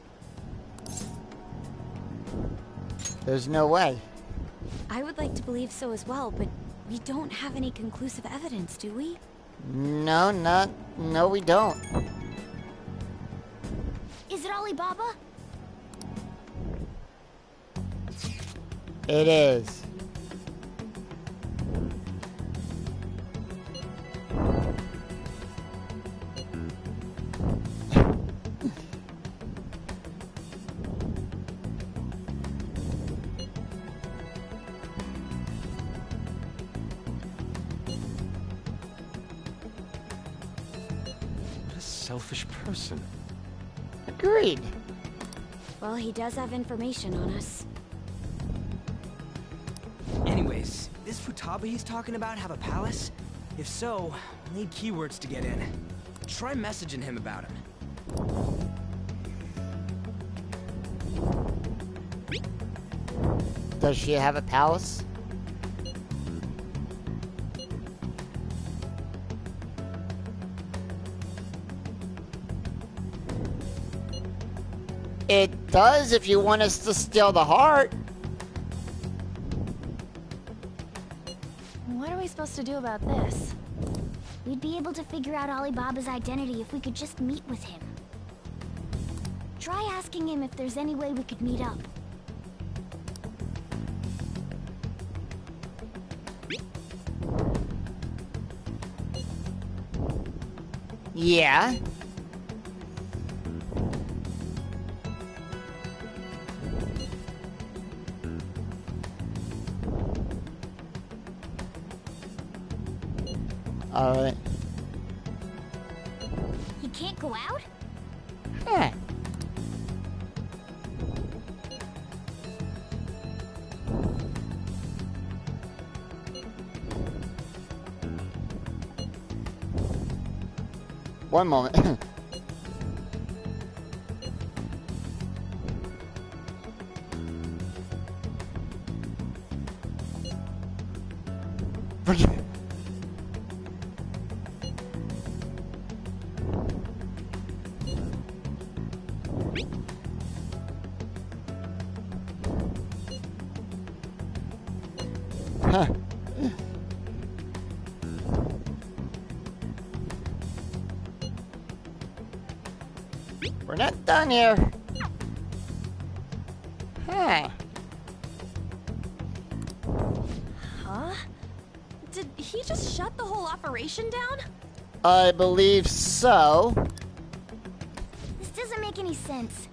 There's no way. I would like to believe so as well, but we don't have any conclusive evidence, do we? No, we don't. Is it Alibaba? It is. Selfish person. Agreed. Well, he does have information on us. Anyways, this Futaba he's talking about have a palace? If so, we'll need keywords to get in. Try messaging him about him. Does she have a palace? It does if you want us to steal the heart. What are we supposed to do about this? We'd be able to figure out Alibaba's identity if we could just meet with him. Try asking him if there's any way we could meet up. Yeah. Alright. He can't go out? Huh. One moment. Forget. Huh. We're not done here. Huh. Huh? Did he just shut the whole operation down? I believe so. This doesn't make any sense.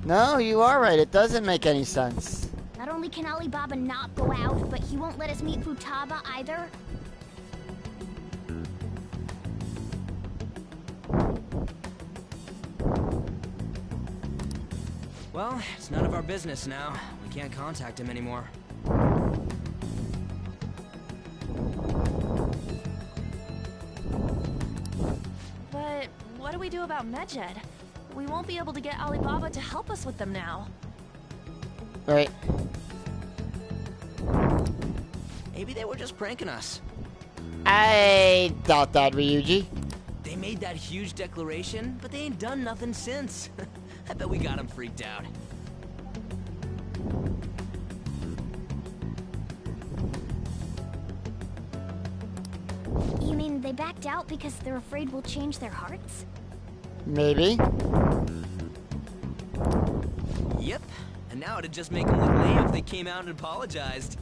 No, you are right. It doesn't make any sense. Not only can Alibaba not go out, but he won't let us meet Futaba either. Well, it's none of our business now. We can't contact him anymore. But what do we do about Medjed? We won't be able to get Alibaba to help us with them now. Right. Maybe they were just pranking us. I doubt that, Ryuji. They made that huge declaration, but they ain't done nothing since. I bet we got them freaked out. You mean they backed out because they're afraid we'll change their hearts? Maybe. Yep. And now it'd just make them look lame if they came out and apologized.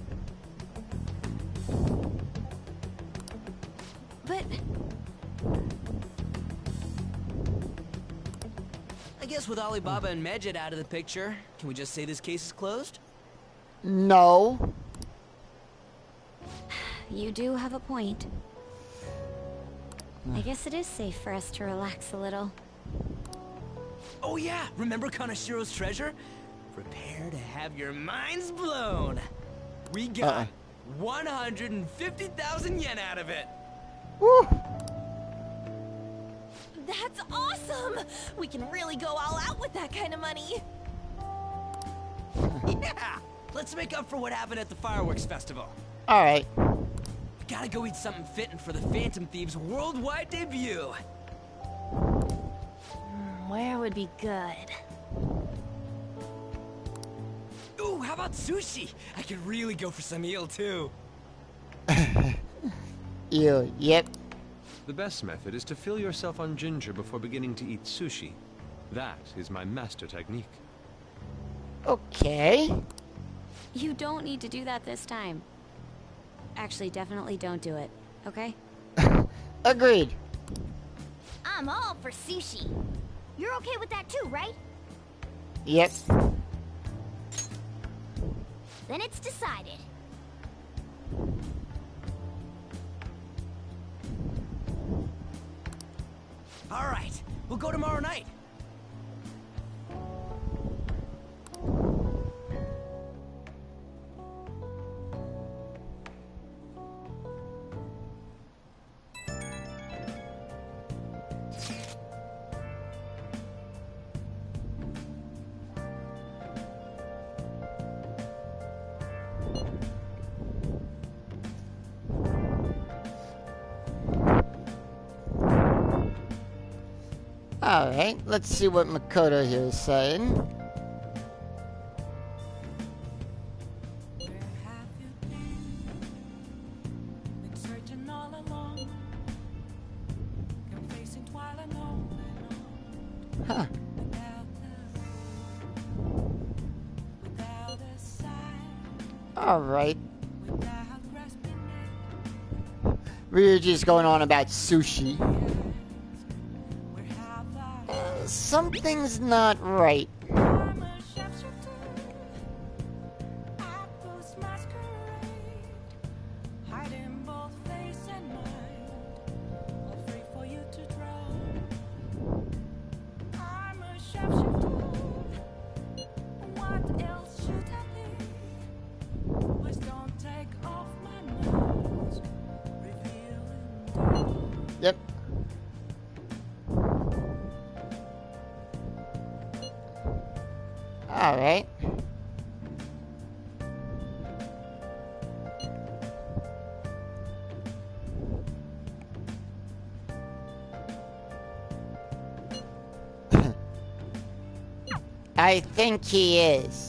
But... I guess with Alibaba and Medjed out of the picture, can we just say this case is closed? No. You do have a point. I guess it is safe for us to relax a little. Oh yeah, remember Kanashiro's treasure? Prepare to have your minds blown. We got 150,000 yen out of it. Woo! That's awesome! We can really go all out with that kind of money. Yeah! Let's make up for what happened at the fireworks festival. Alright. Gotta go eat something fitting for the Phantom Thieves' worldwide debut. Where would be good? Ooh, how about sushi? I could really go for some eel, too. Eel, yep. The best method is to fill yourself on ginger before beginning to eat sushi. That is my master technique. Okay. You don't need to do that this time. Actually, definitely don't do it, okay? Agreed. I'm all for sushi. You're okay with that too, right? Yep. Then it's decided. All right, we'll go tomorrow night. Alright, let's see what Makoto here is saying. Huh. Alright. Ryuji's going on about sushi. Something's not right. Yep. All right. I think he is.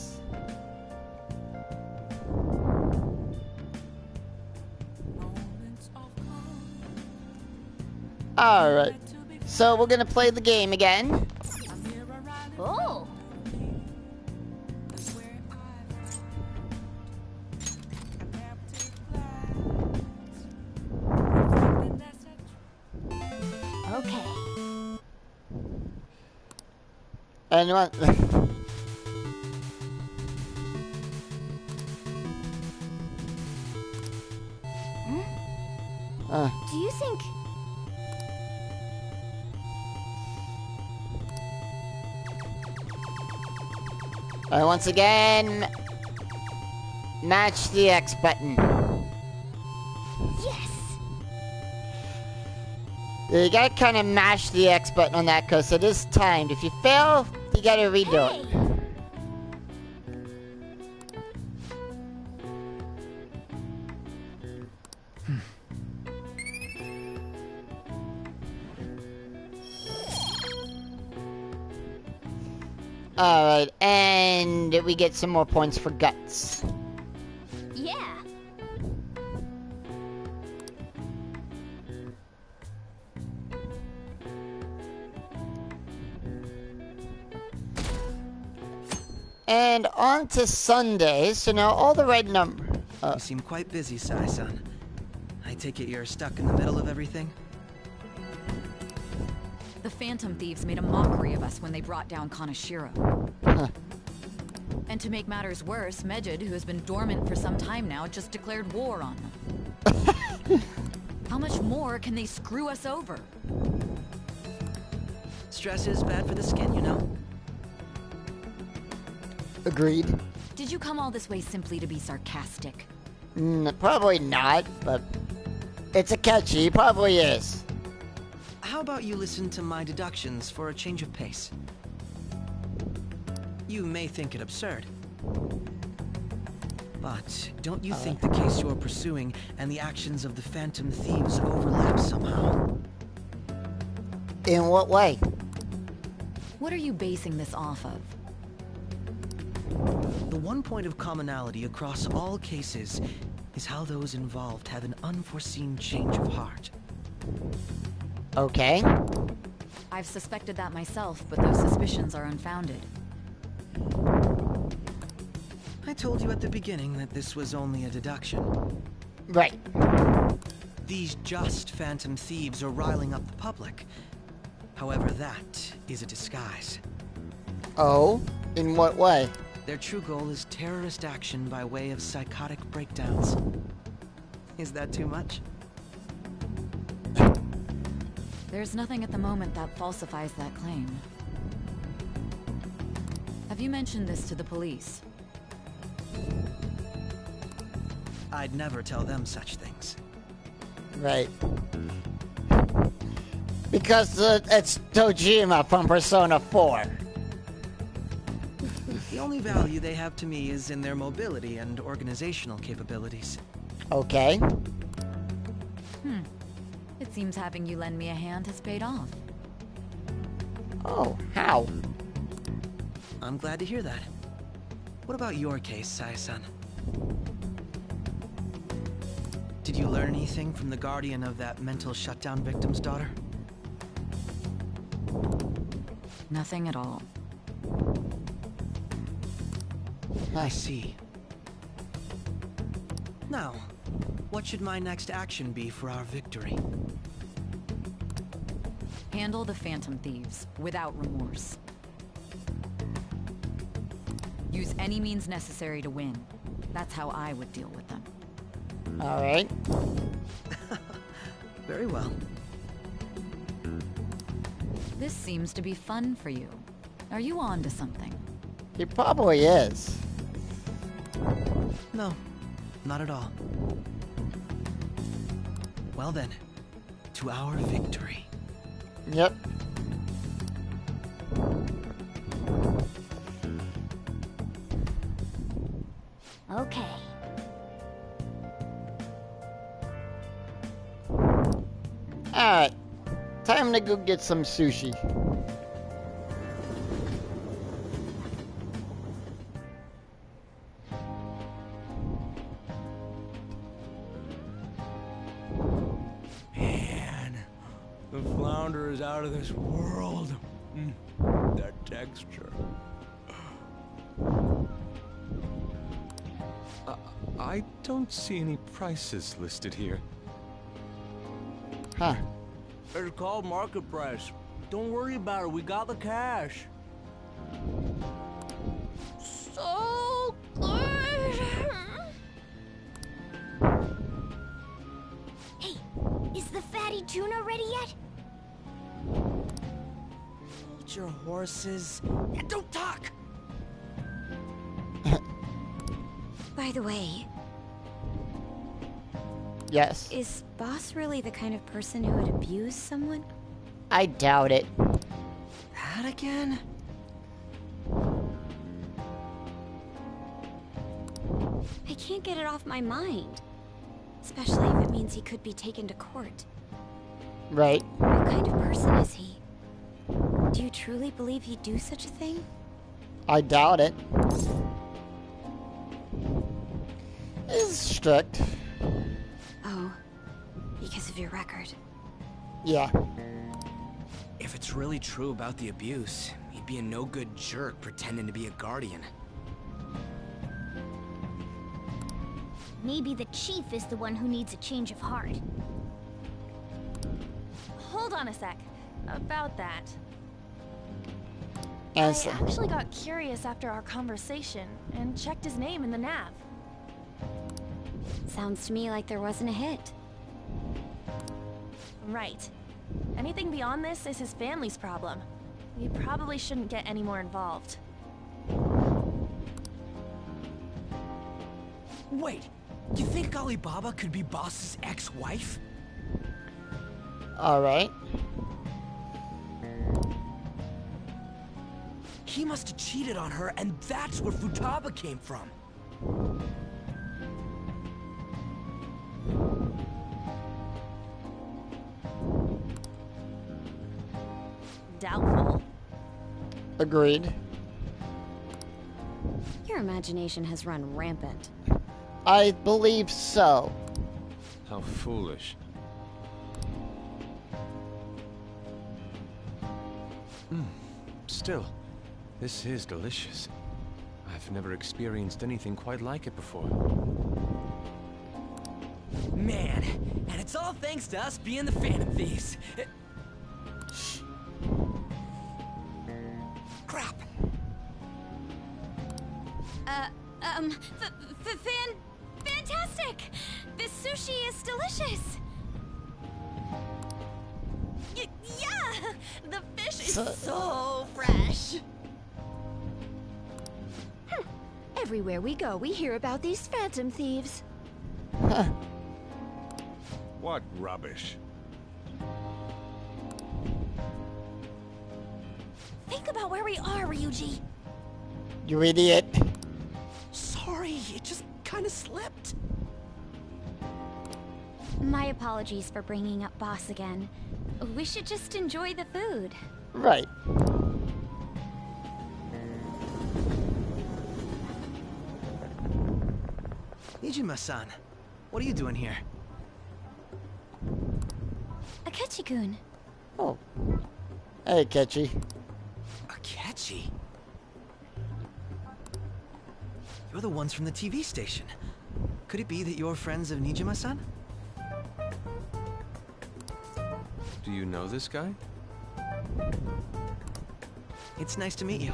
All right. So we're gonna play the game again. Oh. Okay. And what? Do you think... Alright, once again, match the X button. Yes! You gotta kind of mash the X button on that because it is timed. If you fail, you gotta redo it. Alright, and we get some more points for guts. Yeah. And on to Sunday. So now all the right number. You seem quite busy, Sai-san. I take it you're stuck in the middle of everything? The Phantom Thieves made a mockery of us when they brought down Kaneshiro. And to make matters worse, Medjed, who has been dormant for some time now, just declared war on them. How much more can they screw us over? Stress is bad for the skin, you know. Agreed. Did you come all this way simply to be sarcastic? Probably not, but it's a catchy. Probably is. How about you listen to my deductions for a change of pace? You may think it absurd, but don't you think the case you're pursuing and the actions of the Phantom Thieves overlap somehow? In what way? What are you basing this off of? The one point of commonality across all cases is how those involved have an unforeseen change of heart. Okay. I've suspected that myself, but those suspicions are unfounded. I told you at the beginning that this was only a deduction. Right. These just Phantom Thieves are riling up the public. However, that is a disguise. Oh? In what way? Their true goal is terrorist action by way of psychotic breakdowns. Is that too much? There's nothing at the moment that falsifies that claim. Have you mentioned this to the police? I'd never tell them such things. Right. Because it's Dojima from Persona 4. The only value they have to me is in their mobility and organizational capabilities. Okay. It seems having you lend me a hand has paid off. Oh, how? I'm glad to hear that. What about your case, Sai-san? Did you learn anything from the guardian of that mental shutdown victim's daughter? Nothing at all. I see. Now, what should my next action be for our victory? Handle the Phantom Thieves without remorse. Use any means necessary to win. That's how I would deal with them. All right. Very well. This seems to be fun for you. Are you on to something? He probably is. No, not at all. Well then, to our victory. Yep. Okay. Alright. Time to go get some sushi. Man, the flounder is out of this world. That texture. I don't see any prices listed here. Huh. It's called market price. Don't worry about it, we got the cash. So good. Hey, is the fatty tuna ready yet? Hold your horses and don't talk. By the way, Yes. is Boss really the kind of person who would abuse someone? I doubt it. That again? I can't get it off my mind. Especially if it means he could be taken to court. Right. What kind of person is he? Do you truly believe he'd do such a thing? I doubt it. He's strict. Oh, because of your record. Yeah. If it's really true about the abuse, he'd be a no-good jerk pretending to be a guardian. Maybe the chief is the one who needs a change of heart. Hold on a sec. About that. Yes. I actually got curious after our conversation and checked his name in the nav. Sounds to me like there wasn't a hit. Right. Anything beyond this is his family's problem. We probably shouldn't get any more involved. Wait, you think Alibaba could be Boss's ex-wife? Alright. He must have cheated on her, and that's where Futaba came from. Doubtful. Agreed. Your imagination has run rampant. I believe so. How foolish. Still, this is delicious. I've never experienced anything quite like it before. Man, and it's all thanks to us being the Phantom Thieves. Crap. Fantastic! This sushi is delicious! Yeah! The fish is so fresh! Everywhere we go, we hear about these phantom thieves. What rubbish. Think about where we are, Ryuji. You idiot. Sorry, it just kind of slipped. My apologies for bringing up Boss again. We should just enjoy the food. Right. Nijima-san, what are you doing here? Akechi-kun. Oh. Hey, Ketchy. Akechi? You're the ones from the TV station. Could it be that you're friends of Nijima-san? Do you know this guy? It's nice to meet you.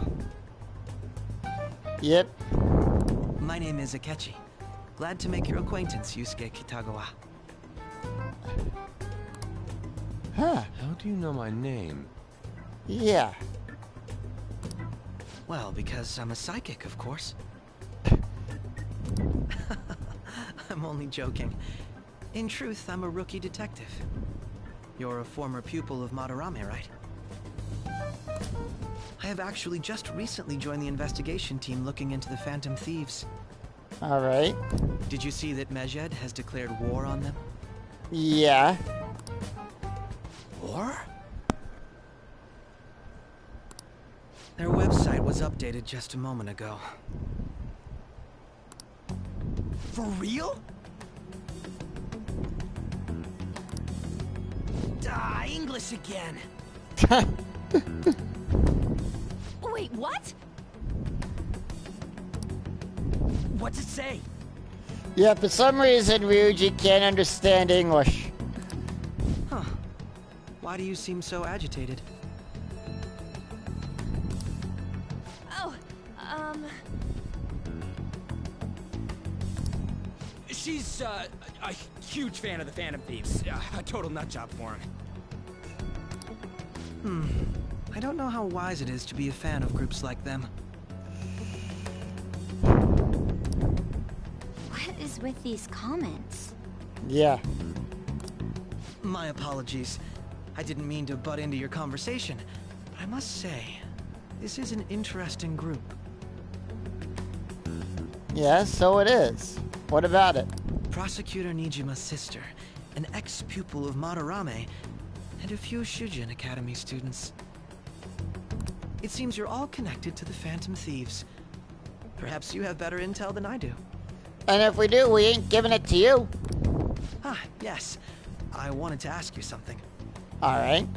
Yep. My name is Akechi. Glad to make your acquaintance, Yusuke Kitagawa. Huh. How do you know my name? Yeah. Well, because I'm a psychic, of course. I'm only joking. In truth, I'm a rookie detective. You're a former pupil of Madarame, right? I have actually just recently joined the investigation team looking into the Phantom Thieves. Alright. Did you see that Mejed has declared war on them? Yeah. War? Their website was updated just a moment ago. For real? English again. Wait, what? What's it say? Yeah, for some reason Ryuji can't understand English. Huh. Why do you seem so agitated? Oh, She's, a huge fan of the Phantom Thieves. A total nutjob for him. I don't know how wise it is to be a fan of groups like them. What is with these comments? Yeah. My apologies. I didn't mean to butt into your conversation, but I must say, this is an interesting group. Yeah, so it is. What about it? Prosecutor Nijima's sister, an ex-pupil of Madarame, and a few Shujin Academy students. It seems you're all connected to the Phantom Thieves. Perhaps you have better intel than I do. And if we do, we ain't giving it to you. Ah, yes. I wanted to ask you something. Alright.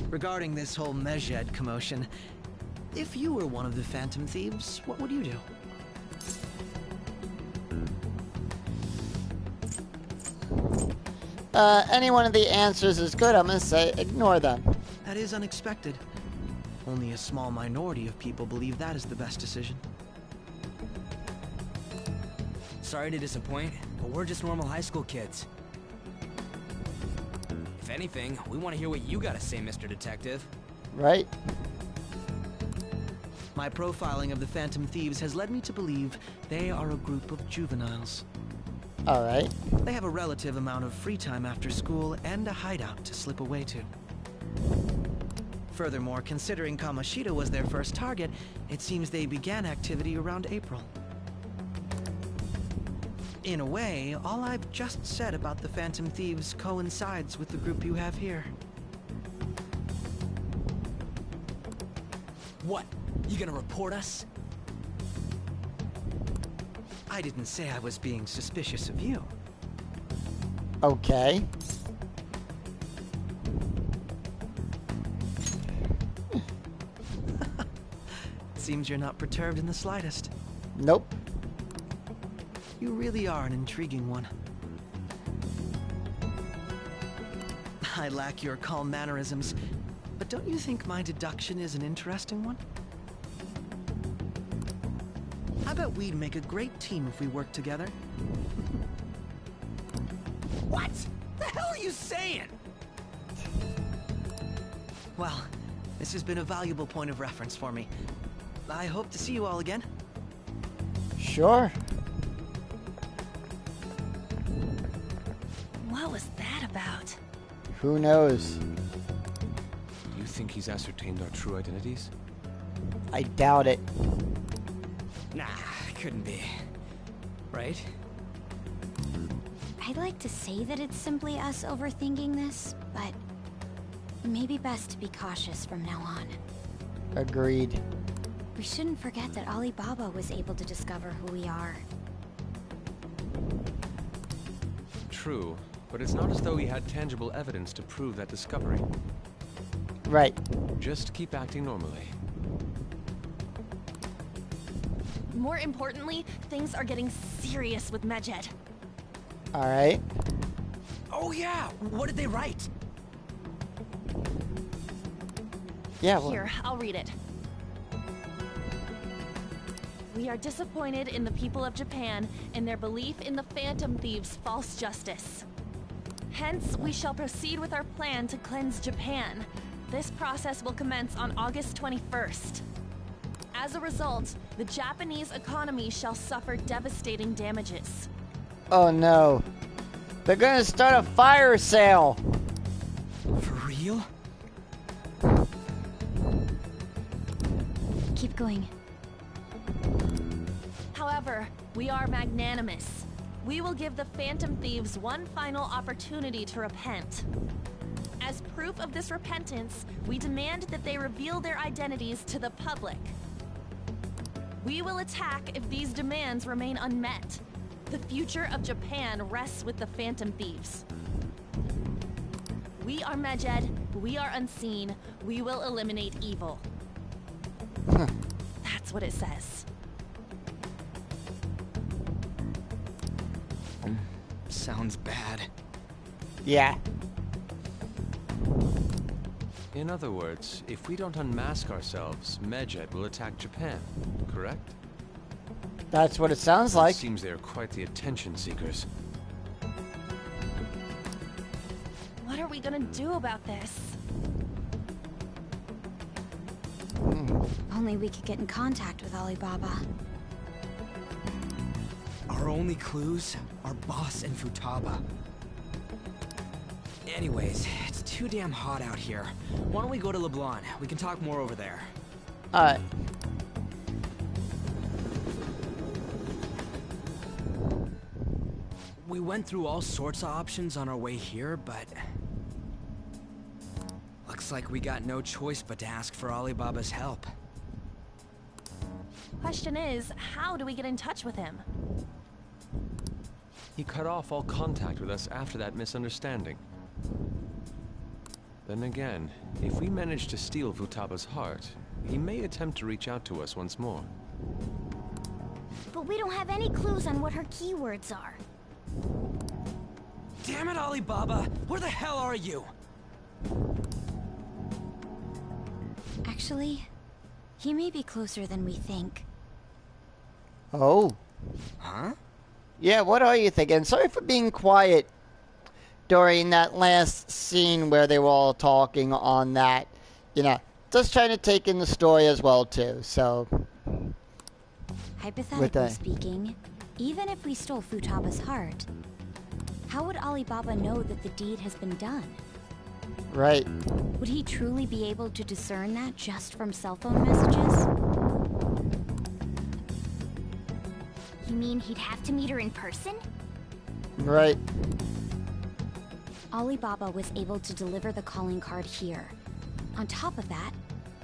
Regarding this whole Mejed commotion, if you were one of the Phantom Thieves, what would you do? Any one of the answers is good. I'm gonna say ignore them. That is unexpected. Only a small minority of people believe that is the best decision. Sorry to disappoint, but we're just normal high school kids. If anything, we want to hear what you gotta say, Mr. Detective. Right? My profiling of the Phantom Thieves has led me to believe they are a group of juveniles. Alright. They have a relative amount of free time after school and a hideout to slip away to. Furthermore, considering Kamoshida was their first target, it seems they began activity around April. In a way, all I've just said about the Phantom Thieves coincides with the group you have here. What? You gonna report us? I didn't say I was being suspicious of you. Okay. Seems you're not perturbed in the slightest. Nope. You really are an intriguing one. I lack your calm mannerisms, but don't you think my deduction is an interesting one? I bet we'd make a great team if we worked together. What the hell are you saying? Well, this has been a valuable point of reference for me. I hope to see you all again. Sure. What was that about? Who knows? Do you think he's ascertained our true identities? I doubt it. Nah, couldn't be. Right? I'd like to say that it's simply us overthinking this, but it may be best to be cautious from now on. Agreed. We shouldn't forget that Alibaba was able to discover who we are. True, but it's not as though he had tangible evidence to prove that discovery. Right. Just keep acting normally. More importantly, things are getting serious with Medjed. Alright. Oh yeah, what did they write? Yeah, well, Here, I'll read it. We are disappointed in the people of Japan and their belief in the Phantom Thieves' false justice. Hence, we shall proceed with our plan to cleanse Japan. This process will commence on August 21st. As a result, the Japanese economy shall suffer devastating damages. oh no. They're gonna start a fire sale. For real? Keep going. However, we are magnanimous. We will give the Phantom Thieves one final opportunity to repent. As proof of this repentance, we demand that they reveal their identities to the public. We will attack if these demands remain unmet. The future of Japan rests with the Phantom Thieves. We are Medjed, we are unseen, we will eliminate evil. That's what it says. Sounds bad. Yeah. In other words, if we don't unmask ourselves, Medjed will attack Japan, correct? That's what it sounds like. It seems they are quite the attention seekers. What are we gonna do about this? Only we could get in contact with Alibaba. Our only clues are Boss and Futaba. Anyways, it's too damn hot out here. Why don't we go to LeBlanc? We can talk more over there. Alright. We went through all sorts of options on our way here, but... looks like we got no choice but to ask for Alibaba's help. Question is, how do we get in touch with him? He cut off all contact with us after that misunderstanding. Then again, if we manage to steal Futaba's heart, he may attempt to reach out to us once more. But we don't have any clues on what her keywords are. Damn it, Alibaba! Where the hell are you? Actually, he may be closer than we think. Oh. Huh? Yeah, what are you thinking? Sorry for being quiet during that last scene where they were all talking on that. You know, just trying to take in the story as well, too, so... Hypothetically speaking, even if we stole Futaba's heart, how would Alibaba know that the deed has been done? Right. Would he truly be able to discern that just from cell phone messages? You mean he'd have to meet her in person? Right. Alibaba was able to deliver the calling card here. On top of that,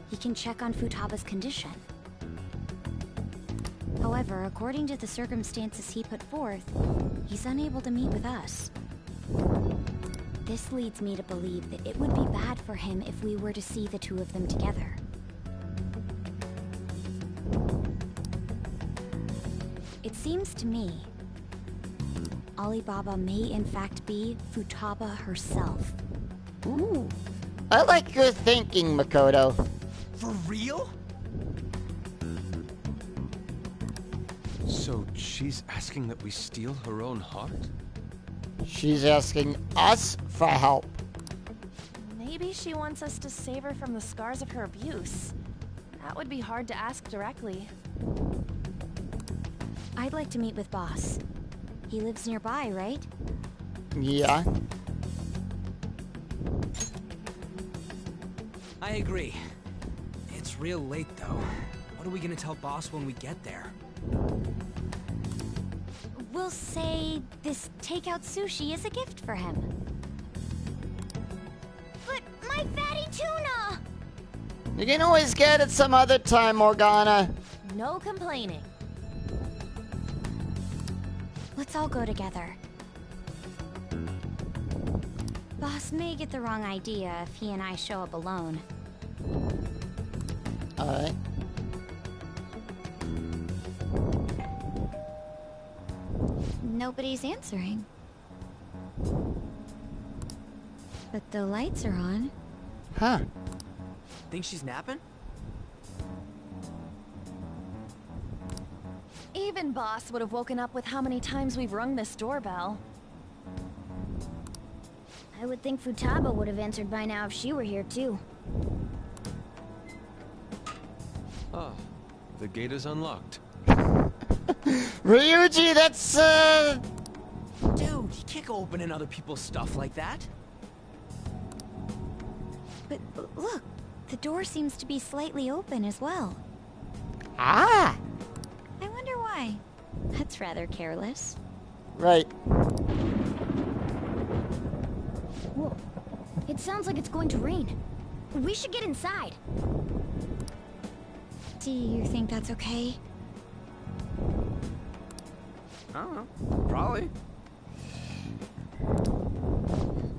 he can check on Futaba's condition. However, according to the circumstances he put forth, he's unable to meet with us. This leads me to believe that it would be bad for him if we were to see the two of them together. It seems to me, Alibaba may in fact be Futaba herself. Ooh. I like your thinking, Makoto. For real? So she's asking that we steal her own heart? She's asking us for help. Maybe she wants us to save her from the scars of her abuse. That would be hard to ask directly. I'd like to meet with Boss. He lives nearby, right? Yeah. I agree. It's real late, though. What are we gonna tell Boss when we get there? We'll say this takeout sushi is a gift for him. But my fatty tuna! You can always get it some other time, Morgana. No complaining. Let's all go together. Boss may get the wrong idea if he and I show up alone. Alright. Nobody's answering. But the lights are on. Huh. Think she's napping? Even Boss would have woken up with how many times we've rung this doorbell. I would think Futaba would have answered by now if she were here too. Ah, the gate is unlocked. Ryuji, that's, Dude, you can't go opening other people's stuff like that. But look, the door seems to be slightly open as well. Ah! I wonder why. That's rather careless. Right. Whoa. It sounds like it's going to rain. We should get inside. Do you think that's okay? I don't know. Probably.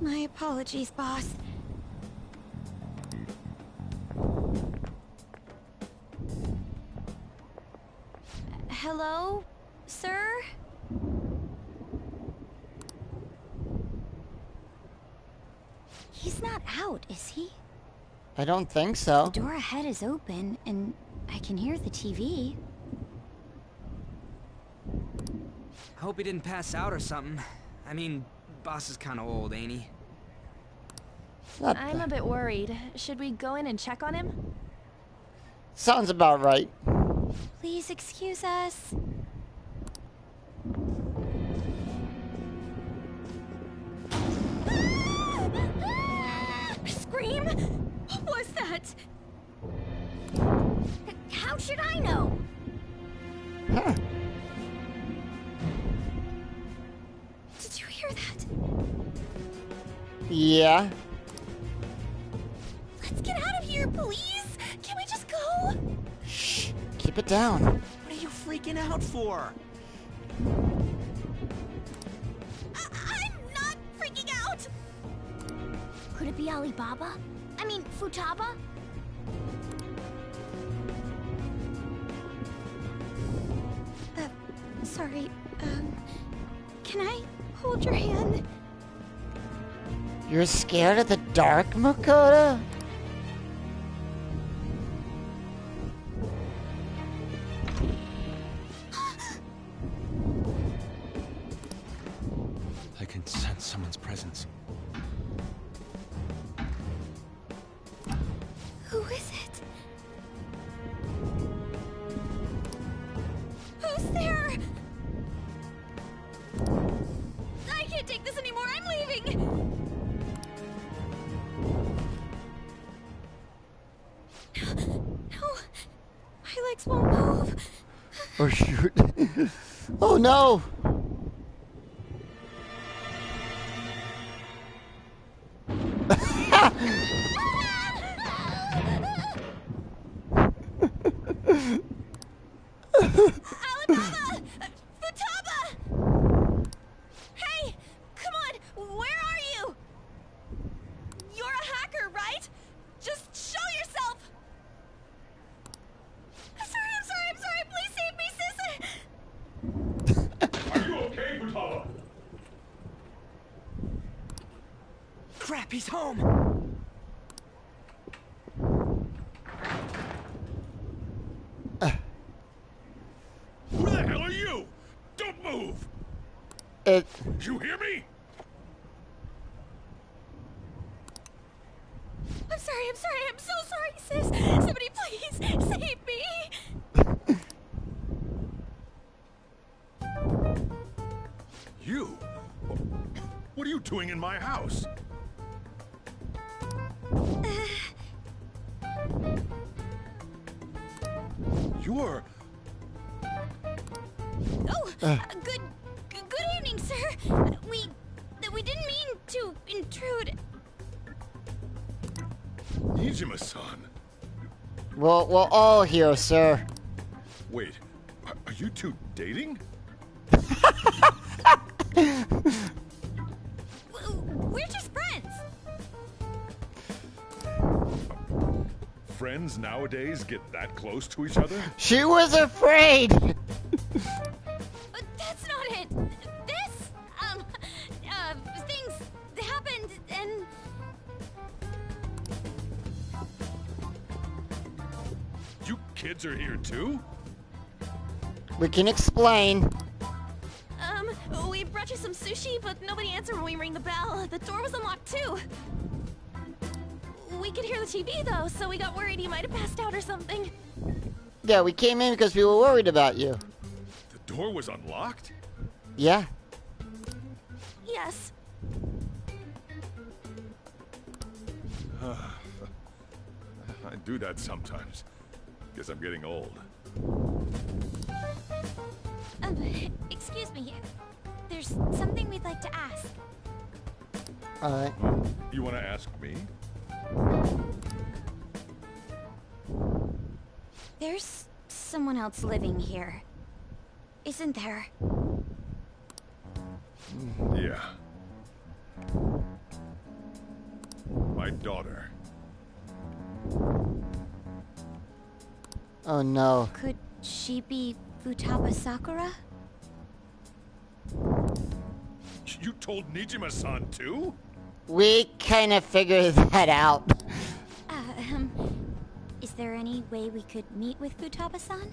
My apologies, boss. Hello, sir? He's not out, is he? I don't think so. The door ahead is open, and I can hear the TV. I hope he didn't pass out or something. I mean, Boss is kind of old, ain't he? I'm a bit worried. Should we go in and check on him? Sounds about right. Please excuse us. Scream? What was that? How should I know? Huh. Did you hear that? Yeah. Let's get out of here, please. Can we just go? Shh. Keep it down. What are you freaking out for? I'm not freaking out. Could it be Alibaba? I mean, Futaba? Sorry, can I hold your hand? You're scared of the dark, Makoto? I can sense someone's presence. Who is it? Who's there? I can't take this anymore. I'm leaving. No. My legs won't move. Oh shoot. Oh no. Alibaba! Futaba! Hey! Come on! Where are you? You're a hacker, right? Just show yourself! I'm sorry! Please save me, sis! Are you okay, Futaba? Crap, he's home! Who the hell are you? Don't move! You hear me? I'm so sorry, sis! Somebody please save me! You? What are you doing in my house? You're... Oh, good evening, sir. We didn't mean to intrude. Nijima-san. Well, we're all here, sir. Wait, are you two dating? We're just friends. Friends nowadays get that close to each other? She was afraid. But that's not it. This, things happened and... You kids are here too? We can explain. We brought you some sushi, but nobody answered when we rang the bell. The door was unlocked too. We could hear the TV though, so we got worried you might have passed out or something. Yeah, we came in because we were worried about you. The door was unlocked? Yeah. Yes. I do that sometimes. Guess I'm getting old. Excuse me. There's something we'd like to ask. Alright. You want to ask me? There's someone else living here. Isn't there? Yeah. My daughter. Oh no. Could she be Futaba Sakura? You told Nijima-san too? We kind of figured that out. Is there any way we could meet with Futaba-san?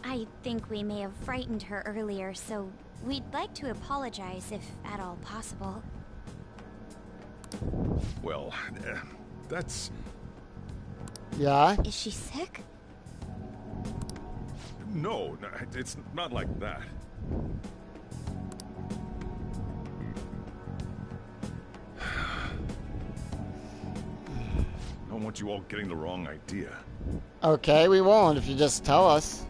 I think we may have frightened her earlier, so we'd like to apologize if at all possible. Well, that's... Yeah? Is she sick? No, it's not like that. I don't want you all getting the wrong idea. Okay, we won't if you just tell us.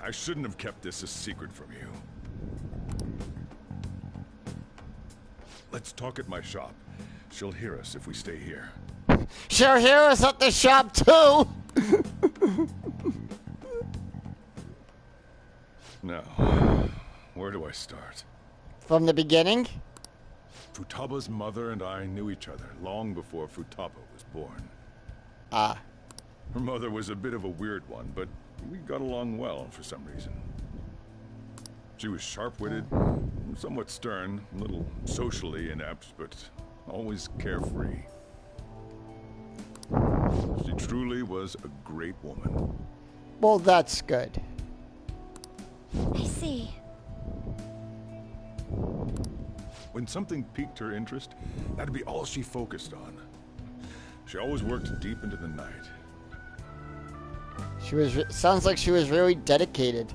I shouldn't have kept this a secret from you. Let's talk at my shop. She'll hear us if we stay here. She'll hear us at the shop too! Now, where do I start? From the beginning? Futaba's mother and I knew each other long before Futaba was born. Ah. Her mother was a bit of a weird one, but we got along well for some reason. She was sharp-witted, somewhat stern, a little socially inept, but always carefree. She truly was a great woman. Well, that's good. I see. When something piqued her interest, that'd be all she focused on. She always worked deep into the night. She was. Sounds like she was really dedicated.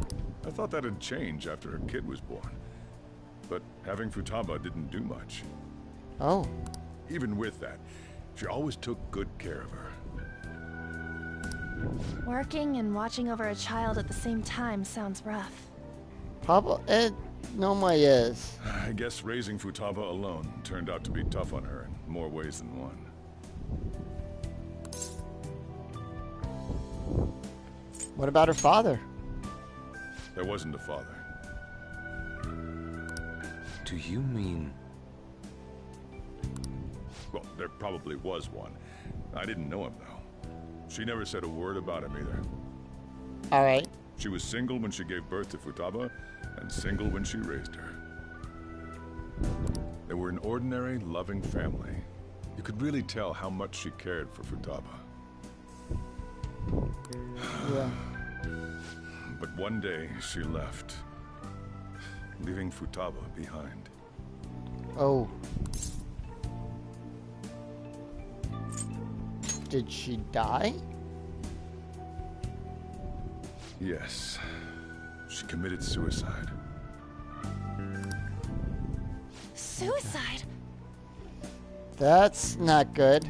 I thought that'd change after her kid was born. But having Futaba didn't do much. Oh. Even with that, she always took good care of her. Working and watching over a child at the same time sounds rough. Probably. It normally is. I guess raising Futaba alone turned out to be tough on her in more ways than one. What about her father? There wasn't a father. Do you mean... Well, there probably was one. I didn't know him, though. She never said a word about him either. Alright. She was single when she gave birth to Futaba, and single when she raised her. They were an ordinary, loving family. You could really tell how much she cared for Futaba. Yeah. But one day, she left, leaving Futaba behind. Oh. Did she die? Yes. She committed suicide. Suicide? That's not good.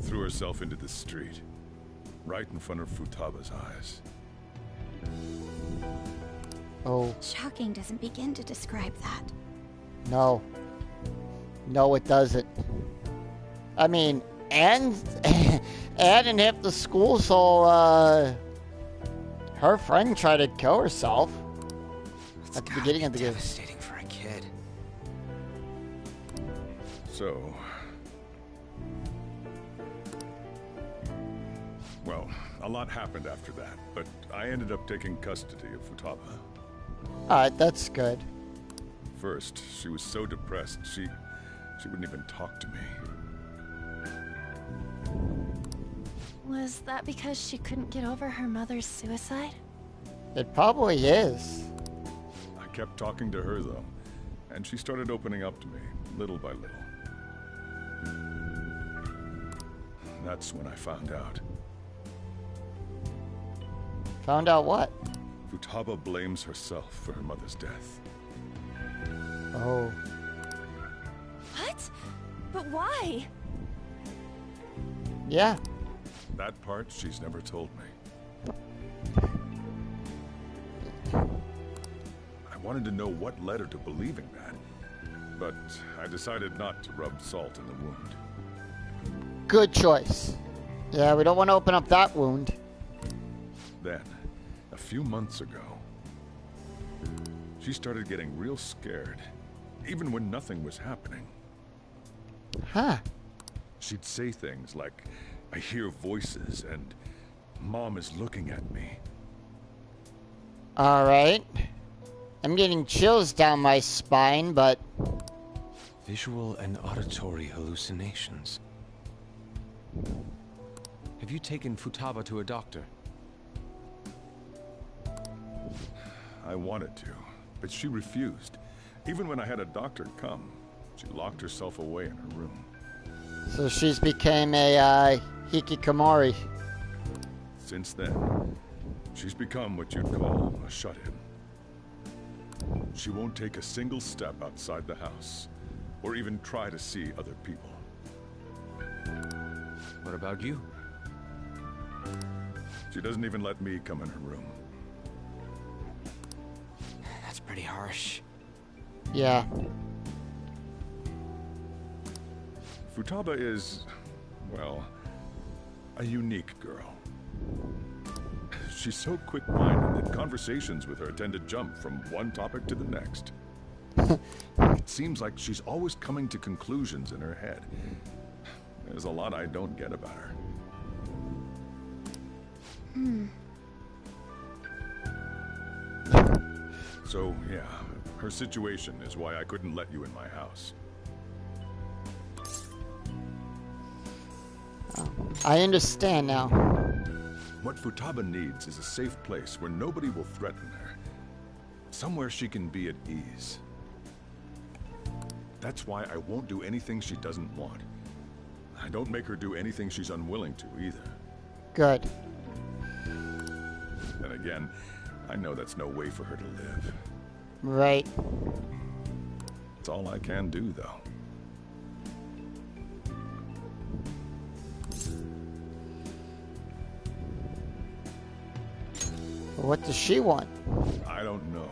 Threw herself into the street, right in front of Futaba's eyes. Oh. Shocking doesn't begin to describe that. No. No, it doesn't. I mean, and in half the school saw her friend try to kill herself at the beginning of the game. Devastating for a kid. So... Well, a lot happened after that, but I ended up taking custody of Futaba. Alright, that's good. First, she was so depressed, she wouldn't even talk to me. Was that because she couldn't get over her mother's suicide? It probably is. I kept talking to her, though, and she started opening up to me, little by little. That's when I found out. Found out what? Futaba blames herself for her mother's death. Oh. What? But why? Yeah. That part she's never told me. I wanted to know what led her to believing that, but I decided not to rub salt in the wound. Good choice. Yeah, we don't want to open up that wound. Then, a few months ago, she started getting real scared, even when nothing was happening. Huh. She'd say things like, "I hear voices," and "Mom is looking at me." Alright. I'm getting chills down my spine, but... Visual and auditory hallucinations. Have you taken Futaba to a doctor? I wanted to, but she refused. Even when I had a doctor come, she locked herself away in her room. So she's became a, hikikomori. Since then, she's become what you'd call a shut-in. She won't take a single step outside the house, or even try to see other people. What about you? She doesn't even let me come in her room. That's pretty harsh. Yeah. Futaba is, well, a unique girl. She's so quick-minded that conversations with her tend to jump from one topic to the next. It seems like she's always coming to conclusions in her head. There's a lot I don't get about her. So, yeah, her situation is why I couldn't let you in my house. I understand now. What Futaba needs is a safe place where nobody will threaten her. Somewhere she can be at ease. That's why I won't do anything she doesn't want. I don't make her do anything she's unwilling to, either. Good. Then again, I know that's no way for her to live. Right. It's all I can do, though. What does she want? I don't know.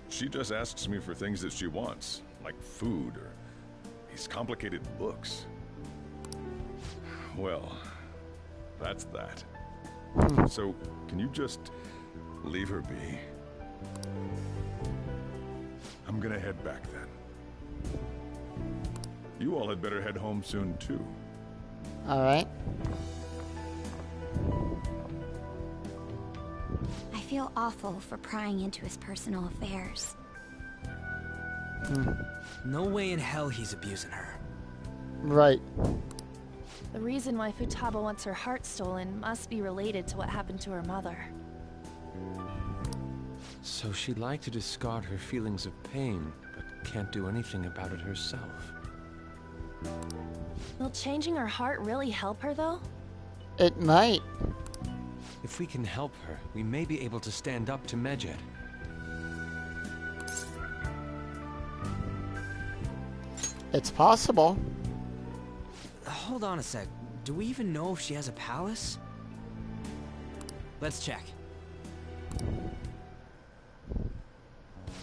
She just asks me for things that she wants, like food or these complicated books. Well, that's that. So, can you just leave her be? I'm gonna head back then. You all had better head home soon, too. All right. I feel awful for prying into his personal affairs. No way in hell he's abusing her. Right. The reason why Futaba wants her heart stolen must be related to what happened to her mother. So she'd like to discard her feelings of pain, but can't do anything about it herself. Will changing her heart really help her, though? It might. If we can help her, we may be able to stand up to Medjed. It's possible. Hold on a sec. Do we even know if she has a palace? Let's check.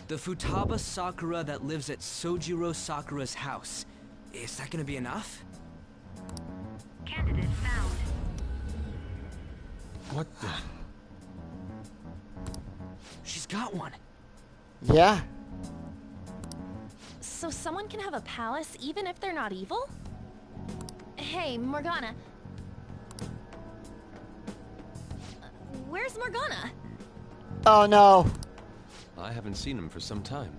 The Futaba Sakura that lives at Sojiro Sakura's house. Is that gonna be enough? Candidate found. What the? She's got one. Yeah. So someone can have a palace even if they're not evil? Hey, Morgana. Where's Morgana? Oh no. I haven't seen him for some time.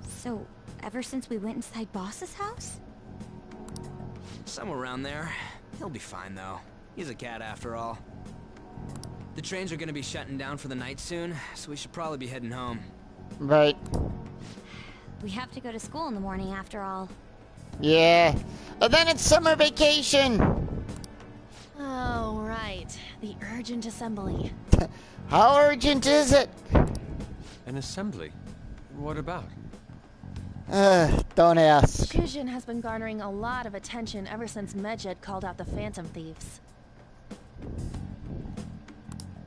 So, ever since we went inside Boss's house? Somewhere around there. He'll be fine, though. He's a cat after all. The trains are gonna be shutting down for the night soon, so we should probably be heading home. Right. We have to go to school in the morning after all. Yeah. And then it's summer vacation. Oh, right. The urgent assembly. How urgent is it? An assembly? What about? Don't ask. Shujin has been garnering a lot of attention ever since Medjed called out the Phantom Thieves.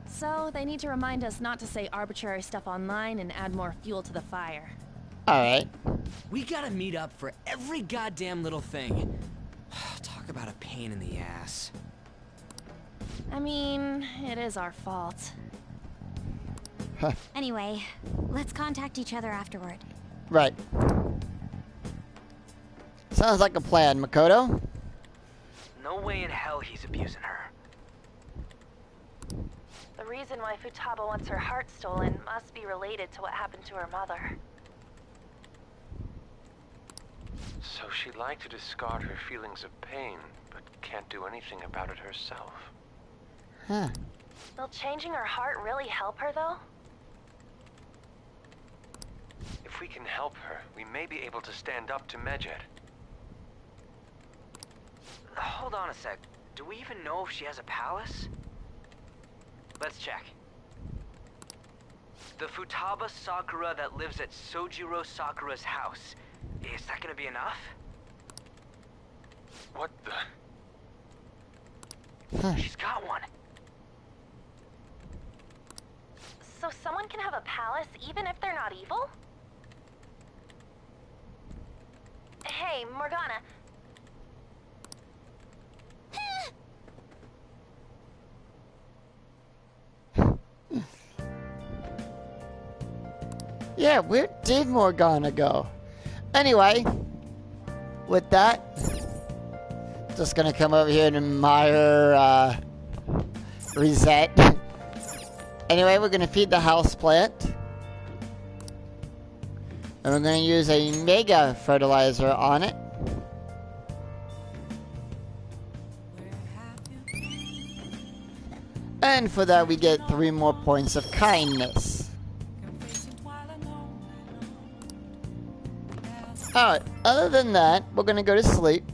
So, they need to remind us not to say arbitrary stuff online and add more fuel to the fire. Alright. We gotta meet up for every goddamn little thing. Talk about a pain in the ass. I mean, it is our fault. Anyway, let's contact each other afterward. Right. Sounds like a plan, Makoto. No way in hell he's abusing her. The reason why Futaba wants her heart stolen must be related to what happened to her mother. So she'd like to discard her feelings of pain, but can't do anything about it herself. Huh. Will changing her heart really help her, though? If we can help her, we may be able to stand up to Medjed. Hold on a sec. Do we even know if she has a palace? Let's check. The Futaba Sakura that lives at Sojiro Sakura's house. Is that gonna be enough? What the? She's got one. So someone can have a palace even if they're not evil? Hey, Morgana. Yeah, where did Morgana go? Anyway, with that, just gonna come over here and admire, reset. Anyway, we're gonna feed the house plant. And we're gonna use a mega fertilizer on it. And for that we get 3 more points of kindness. Alright, other than that, we're gonna go to sleep.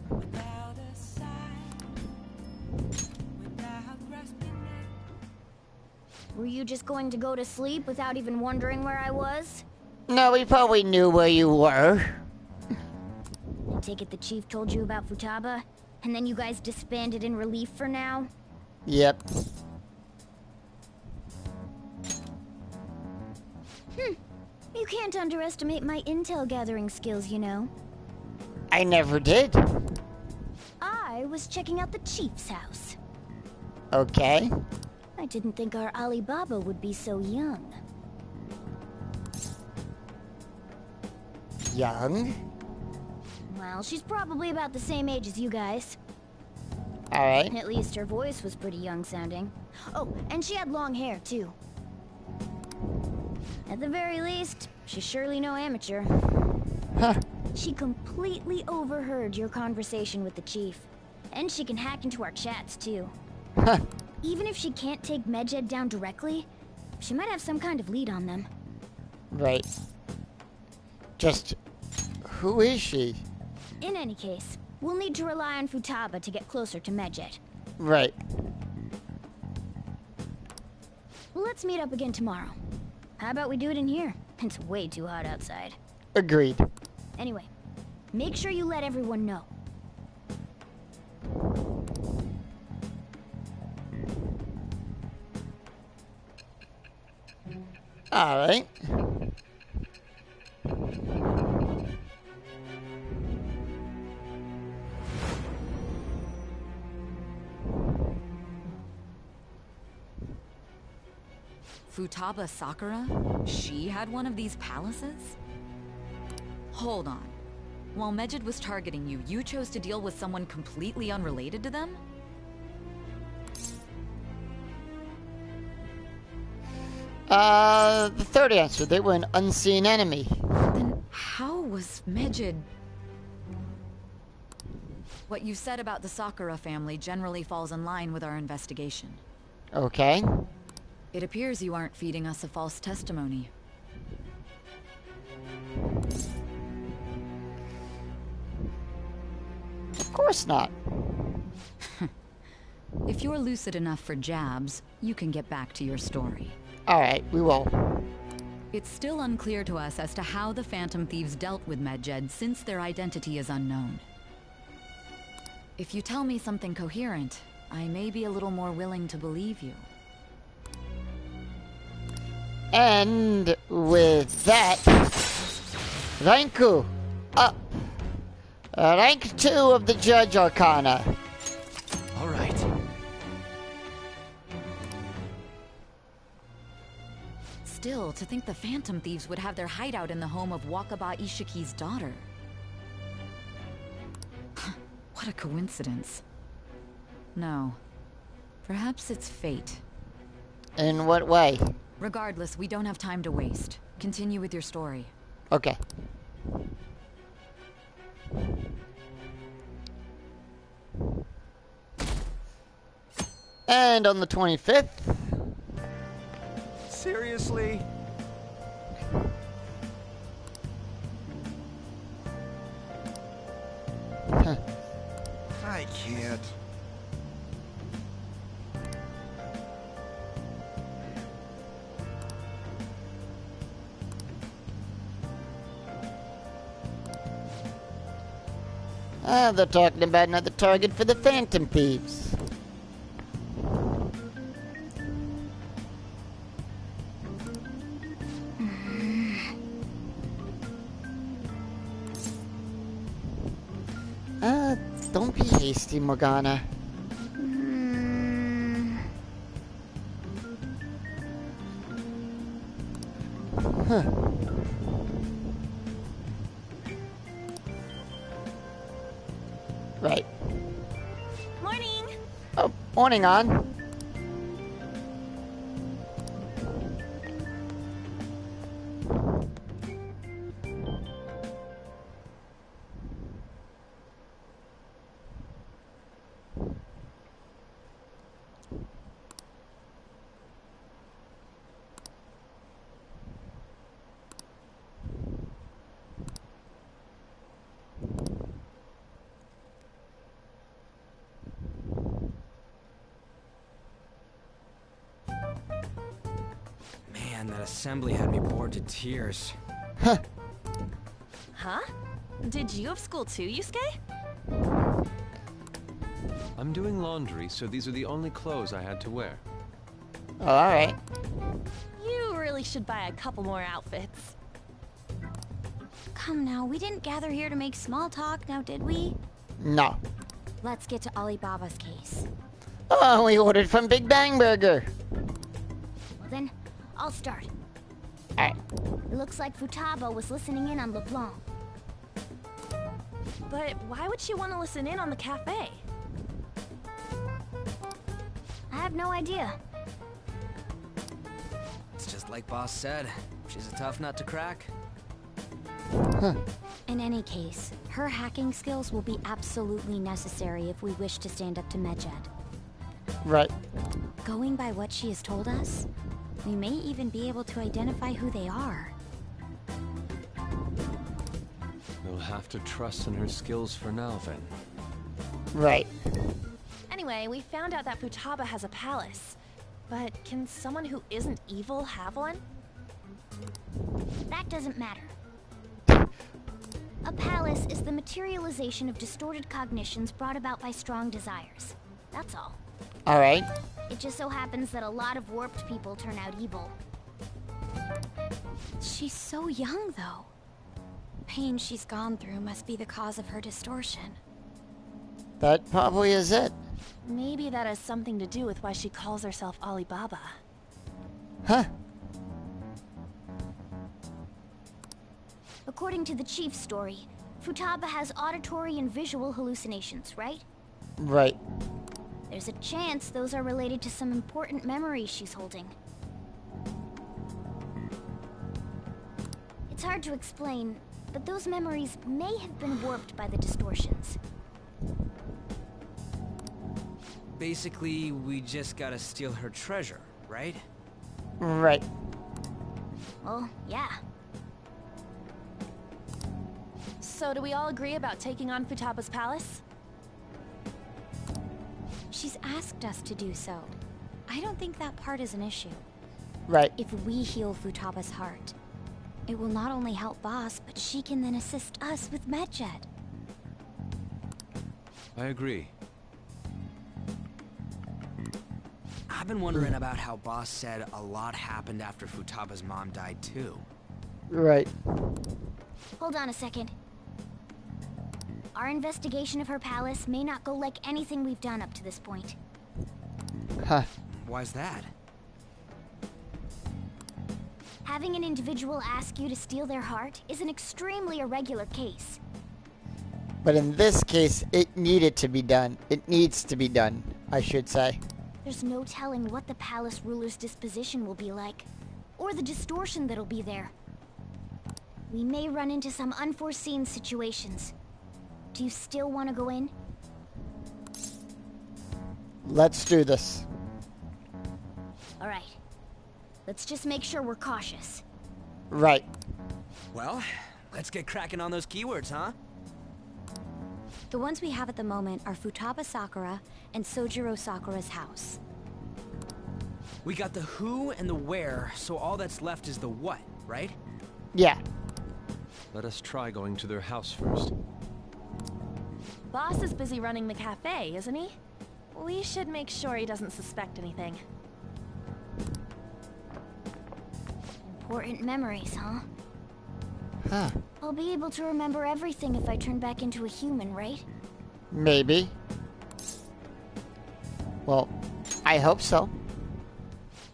Were you just going to go to sleep without even wondering where I was? No, we probably knew where you were. I take it the chief told you about Futaba, and then you guys disbanded in relief for now? Yep. You can't underestimate my intel gathering skills, you know. I never did. I was checking out the chief's house. Okay. I didn't think our Alibaba would be so young. Young? Well, she's probably about the same age as you guys. Alright. At least her voice was pretty young sounding. Oh, and she had long hair, too. At the very least, she's surely no amateur. Huh. She completely overheard your conversation with the chief. And she can hack into our chats, too. Huh. Even if she can't take Medjed down directly, she might have some kind of lead on them. Right. Just, who is she? In any case, we'll need to rely on Futaba to get closer to Medjed. Right. Let's meet up again tomorrow. How about we do it in here? It's way too hot outside. Agreed. Anyway, make sure you let everyone know. Alright. Futaba Sakura? She had one of these palaces? Hold on. While Medjed was targeting you, you chose to deal with someone completely unrelated to them? The third answer. They were an unseen enemy. Then how was Medjed... What you said about the Sakura family generally falls in line with our investigation. Okay. It appears you aren't feeding us a false testimony. Of course not. If you're lucid enough for jabs, you can get back to your story. Alright, we will. It's still unclear to us as to how the Phantom Thieves dealt with Medjed since their identity is unknown. If you tell me something coherent, I may be a little more willing to believe you. And with that, Ranku up. Rank 2 of the Judge Arcana. All right. Still, to think the Phantom Thieves would have their hideout in the home of Wakaba Ishiki's daughter. What a coincidence. No. Perhaps it's fate. In what way? Regardless, we don't have time to waste. Continue with your story. Okay. And on the 25th... Seriously? Huh. I can't. They're talking about another target for the Phantom Thieves. Don't be hasty, Morgana. Huh. Right. Morning! Oh, morning on. Man, that assembly had me bored to tears. Huh? Did you have school too, Yusuke? I'm doing laundry, so these are the only clothes I had to wear. Oh, alright. You really should buy a couple more outfits. Come now, we didn't gather here to make small talk, now did we? No. Let's get to Alibaba's case. Oh, we ordered from Big Bang Burger. Well then, I'll start. Alright. It looks like Futaba was listening in on LeBlanc. But why would she want to listen in on the cafe? I have no idea. It's just like Boss said. She's a tough nut to crack. Huh. In any case, her hacking skills will be absolutely necessary if we wish to stand up to Medjed. Right. Going by what she has told us, we may even be able to identify who they are. We'll have to trust in her skills for now, then. Right. Anyway, we found out that Futaba has a palace. But can someone who isn't evil have one? That doesn't matter. A palace is the materialization of distorted cognitions brought about by strong desires. That's all. Alright. It just so happens that a lot of warped people turn out evil. She's so young, though. Pain she's gone through must be the cause of her distortion. That probably is it. Maybe that has something to do with why she calls herself Alibaba. Huh. According to the chief's story, Futaba has auditory and visual hallucinations, right? Right. There's a chance those are related to some important memories she's holding. It's hard to explain, but those memories may have been warped by the distortions. Basically, we just gotta steal her treasure, right? Right. Well, yeah. So do we all agree about taking on Futaba's palace? She's asked us to do so. I don't think that part is an issue. Right. If we heal Futaba's heart, it will not only help Boss, but she can then assist us with Medjed. I agree. I've been wondering about how Boss said a lot happened after Futaba's mom died too. Right. Hold on a second. Our investigation of her palace may not go like anything we've done up to this point. Huh. Why's that? Having an individual ask you to steal their heart is an extremely irregular case. But in this case, it needed to be done. It needs to be done, I should say. There's no telling what the palace ruler's disposition will be like, or the distortion that'll be there. We may run into some unforeseen situations. Do you still want to go in? Let's do this. All right. Let's just make sure we're cautious. Right. Well, let's get cracking on those keywords, huh? The ones we have at the moment are Futaba Sakura and Sojiro Sakura's house. We got the who and the where, so all that's left is the what, right? Yeah. Let us try going to their house first. Boss is busy running the cafe, isn't he? We should make sure he doesn't suspect anything. Important memories, huh? Huh. I'll be able to remember everything if I turn back into a human, right? Maybe. Well, I hope so.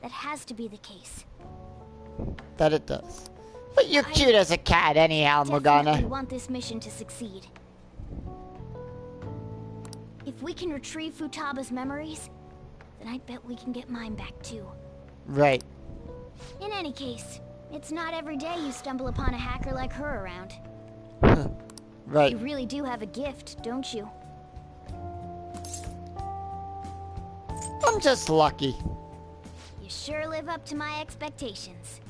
That has to be the case. That it does. But you're cute as a cat anyhow, Morgana. Definitely want this mission to succeed. If we can retrieve Futaba's memories, then I bet we can get mine back too. Right. In any case, it's not every day you stumble upon a hacker like her around. Right. You really do have a gift, don't you? I'm just lucky. You sure live up to my expectations.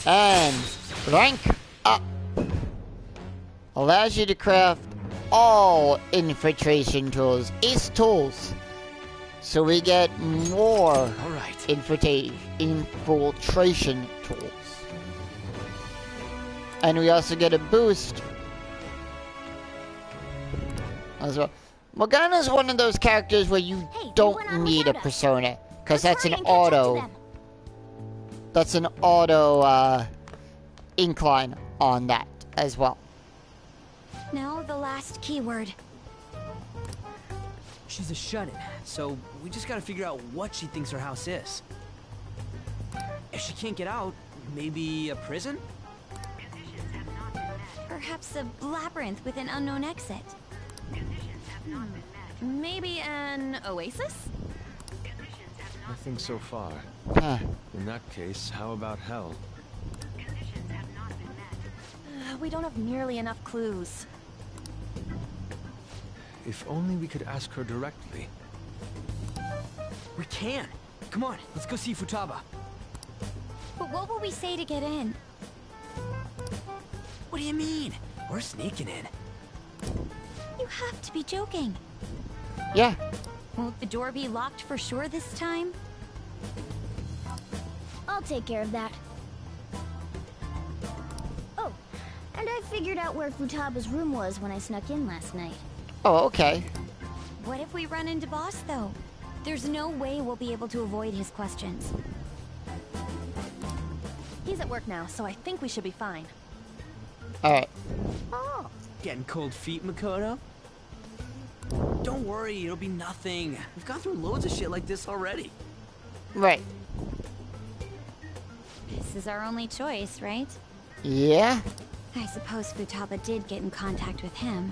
And rank up. Allows you to craft all infiltration tools, ace tools, So we get more Alright. infiltration tools. And we also get a boost as well. Morgana's one of those characters where you don't need a persona, because that's an auto. That's an auto incline on that as well. Now the last keyword. She's a shut-in, so we just gotta figure out what she thinks her house is. If she can't get out, maybe a prison? Perhaps a labyrinth with an unknown exit. Maybe an oasis? Nothing so far. In that case, how about hell? We don't have nearly enough clues. If only we could ask her directly. We can! Come on, let's go see Futaba. But what will we say to get in? What do you mean? We're sneaking in. You have to be joking. Yeah. Won't the door be locked for sure this time? I'll take care of that. Oh, and I figured out where Futaba's room was when I snuck in last night. Oh, okay. What if we run into Boss, though? There's no way we'll be able to avoid his questions. He's at work now, so I think we should be fine. Alright. Oh. Getting cold feet, Makoto? Don't worry, it'll be nothing. We've gone through loads of shit like this already. Right. This is our only choice, right? Yeah. I suppose Futaba did get in contact with him.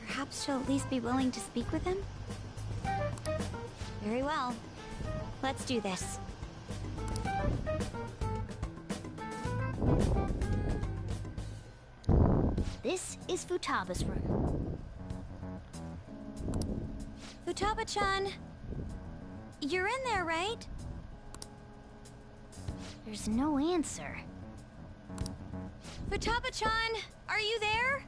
Perhaps she'll at least be willing to speak with him? Very well. Let's do this. This is Futaba's room. Futaba-chan! You're in there, right? There's no answer. Futaba-chan! Are you there?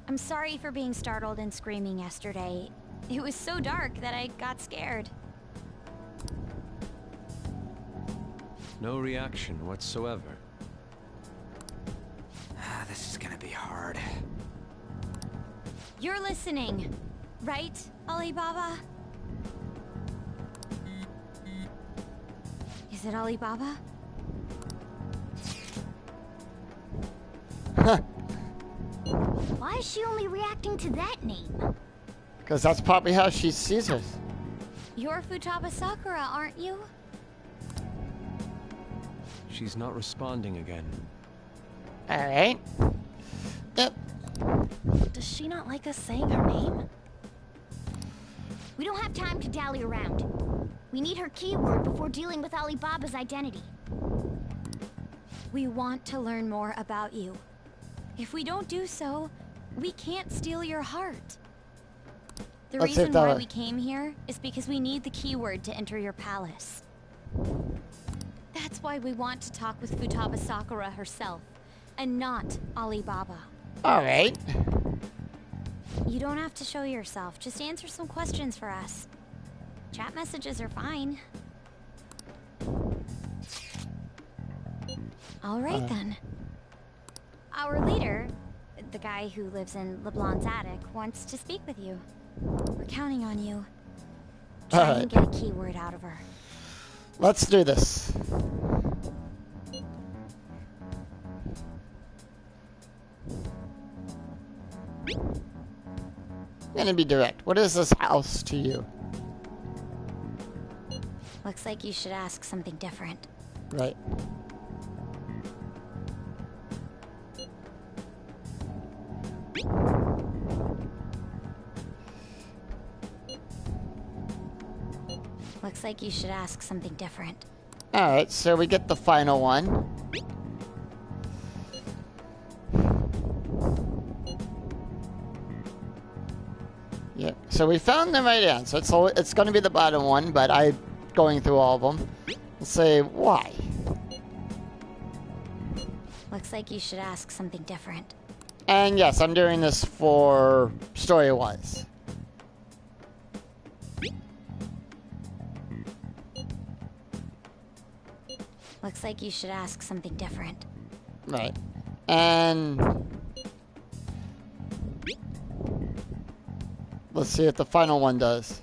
I'm sorry for being startled and screaming yesterday. It was so dark that I got scared. No reaction whatsoever. This is gonna be hard. You're listening, right, Alibaba? Is it Alibaba? Why is she only reacting to that name? Because that's probably how she sees us. You're Futaba Sakura, aren't you? She's not responding again. Alright. Yep. Does she not like us saying her name? We don't have time to dally around. We need her keyword before dealing with Alibaba's identity. We want to learn more about you. If we don't do so, we can't steal your heart. The reason why we came here is because we need the keyword to enter your palace. That's why we want to talk with Futaba Sakura herself, and not Alibaba. Alright. You don't have to show yourself, just answer some questions for us. Chat messages are fine. Alright then. Our leader, the guy who lives in LeBlanc's attic, wants to speak with you. We're counting on you. Try and get a keyword out of her. Let's do this. I'm gonna be direct. What is this house to you? Looks like you should ask something different. Right. Looks like you should ask something different. Alright, so we get the final one. Yep, so we found the right answer. It's going to be the bottom one, but I'm going through all of them. Let's say, why? Looks like you should ask something different. And yes, I'm doing this for story-wise. Looks like you should ask something different. Right. And let's see what the final one does.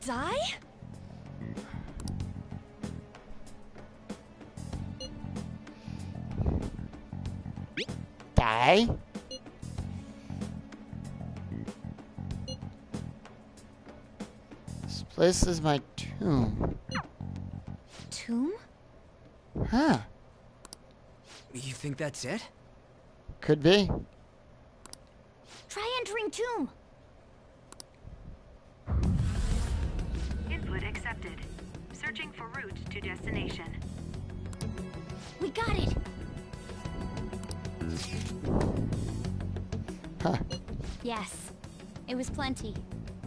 Die? Die? This place is my tomb. Tomb? Huh. You think that's it? Could be. Try entering tomb. Input accepted. Searching for route to destination. We got it. Huh. Yes. It was plenty.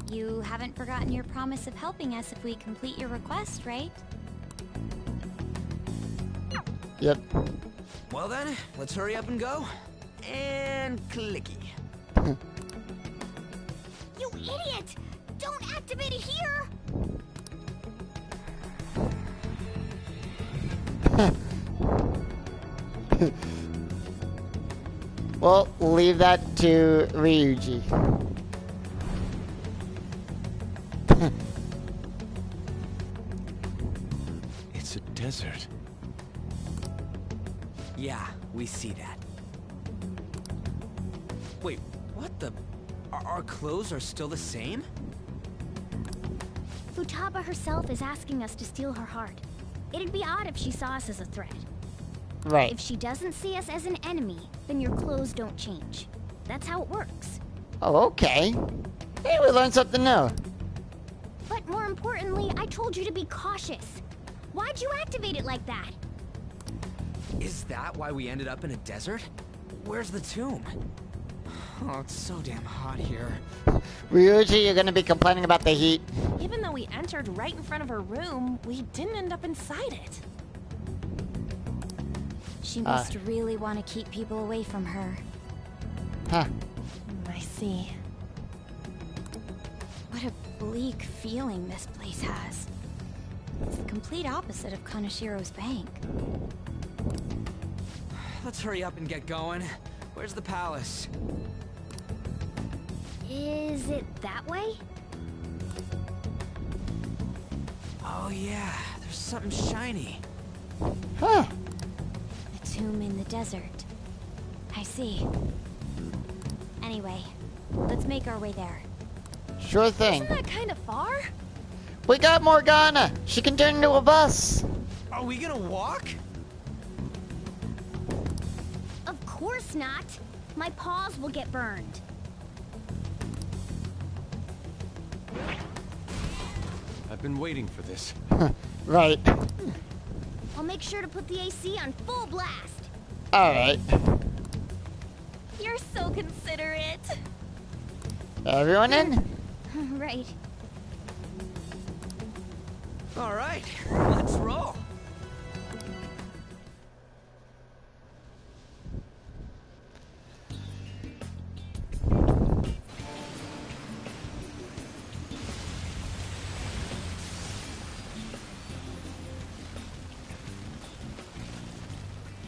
You haven't forgotten your promise of helping us if we complete your request, right? Yep. Well then, let's hurry up and go. And clicky. You idiot! Don't activate it here! Well, leave that to Ryuji. It's a desert. Yeah, we see that. Wait, what the? Our clothes are still the same? Futaba herself is asking us to steal her heart. It'd be odd if she saw us as a threat. Right. If she doesn't see us as an enemy, then your clothes don't change. That's how it works. Oh, okay. Hey, we learned something new. But more importantly, I told you to be cautious. Why'd you activate it like that? Is that why we ended up in a desert? Where's the tomb? Oh, it's so damn hot here. Ryuji, you're gonna be complaining about the heat. Even though we entered right in front of her room, we didn't end up inside it. She must really want to keep people away from her. Huh. I see. What a bleak feeling this place has. It's the complete opposite of Kanashiro's bank. Let's hurry up and get going. Where's the palace? Is it that way? Oh yeah, there's something shiny. Huh. A tomb in the desert. I see. Anyway, let's make our way there. Sure thing. Isn't that kind of far? We got Morgana. She can turn into a bus. Are we gonna walk? Of course not. My paws will get burned. I've been waiting for this. Right. I'll make sure to put the AC on full blast. Alright. You're so considerate. Everyone in? Right. All right, let's roll.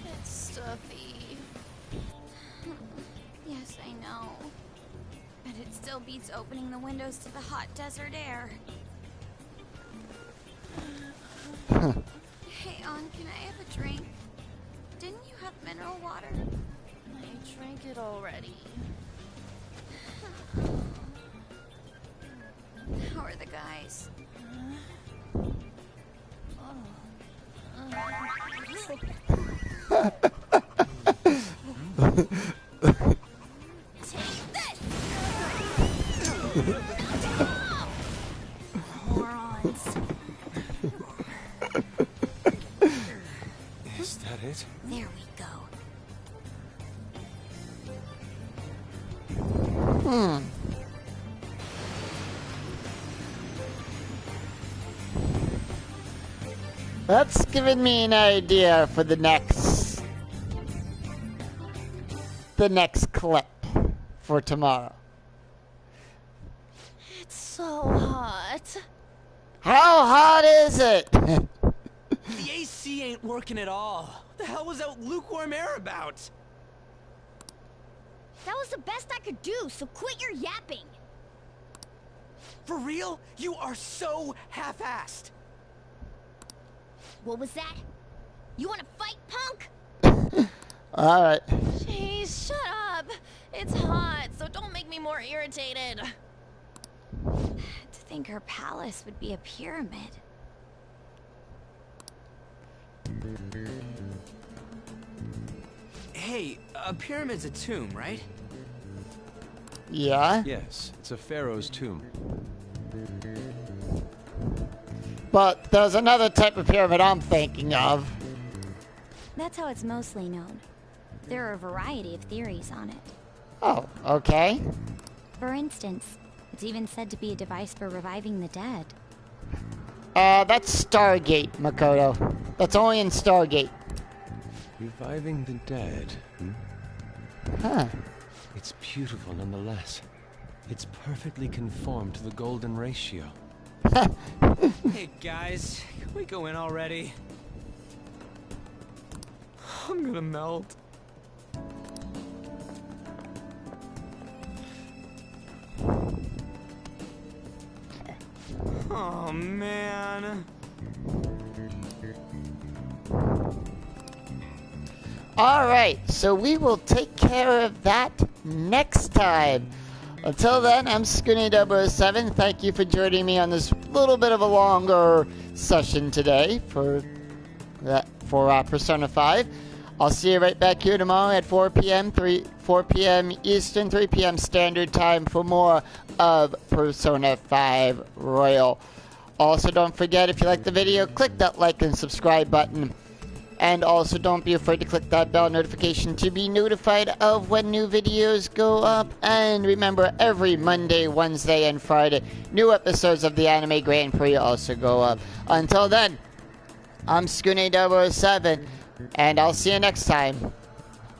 It's stuffy. Yes, I know. But it still beats opening the windows to the hot desert air. Hey, On, can I have a drink? Didn't you have mineral water? I drank it already. How are the guys? Morons. Is that it? There we go. That's given me an idea for the next clip for tomorrow. It's so hot. How hot is it? The AC ain't working at all. What the hell was that lukewarm air about? That was the best I could do, so quit your yapping. For real? You are so half-assed. What was that? You want to fight, punk? Alright. Jeez, shut up. It's hot, so don't make me more irritated. To think her palace would be a pyramid. Hey, a pyramid's a tomb, right? Yeah? Yes, it's a pharaoh's tomb. But there's another type of pyramid I'm thinking of. That's how it's mostly known. There are a variety of theories on it. Oh, okay. For instance, it's even said to be a device for reviving the dead. That's Stargate, Makoto. That's only in Stargate. Reviving the dead, Huh. It's beautiful nonetheless. It's perfectly conformed to the golden ratio. Hey guys, can we go in already? I'm gonna melt. Oh man. Alright, so we will take care of that next time. Until then, I'm Scooney007. Thank you for joining me on this little bit of a longer session today for Persona 5. I'll see you right back here tomorrow at 4 p.m. Eastern, 3 p.m. Standard Time for more of Persona 5 Royal. Also, don't forget, if you like the video, click that like and subscribe button. And also, don't be afraid to click that bell notification to be notified of when new videos go up. And remember, every Monday, Wednesday, and Friday, new episodes of the Anime Grand Prix also go up. Until then, I'm Scooney007, and I'll see you next time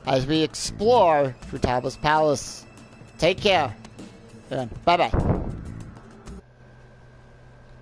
as we explore Futaba's Palace. Take care. Bye-bye.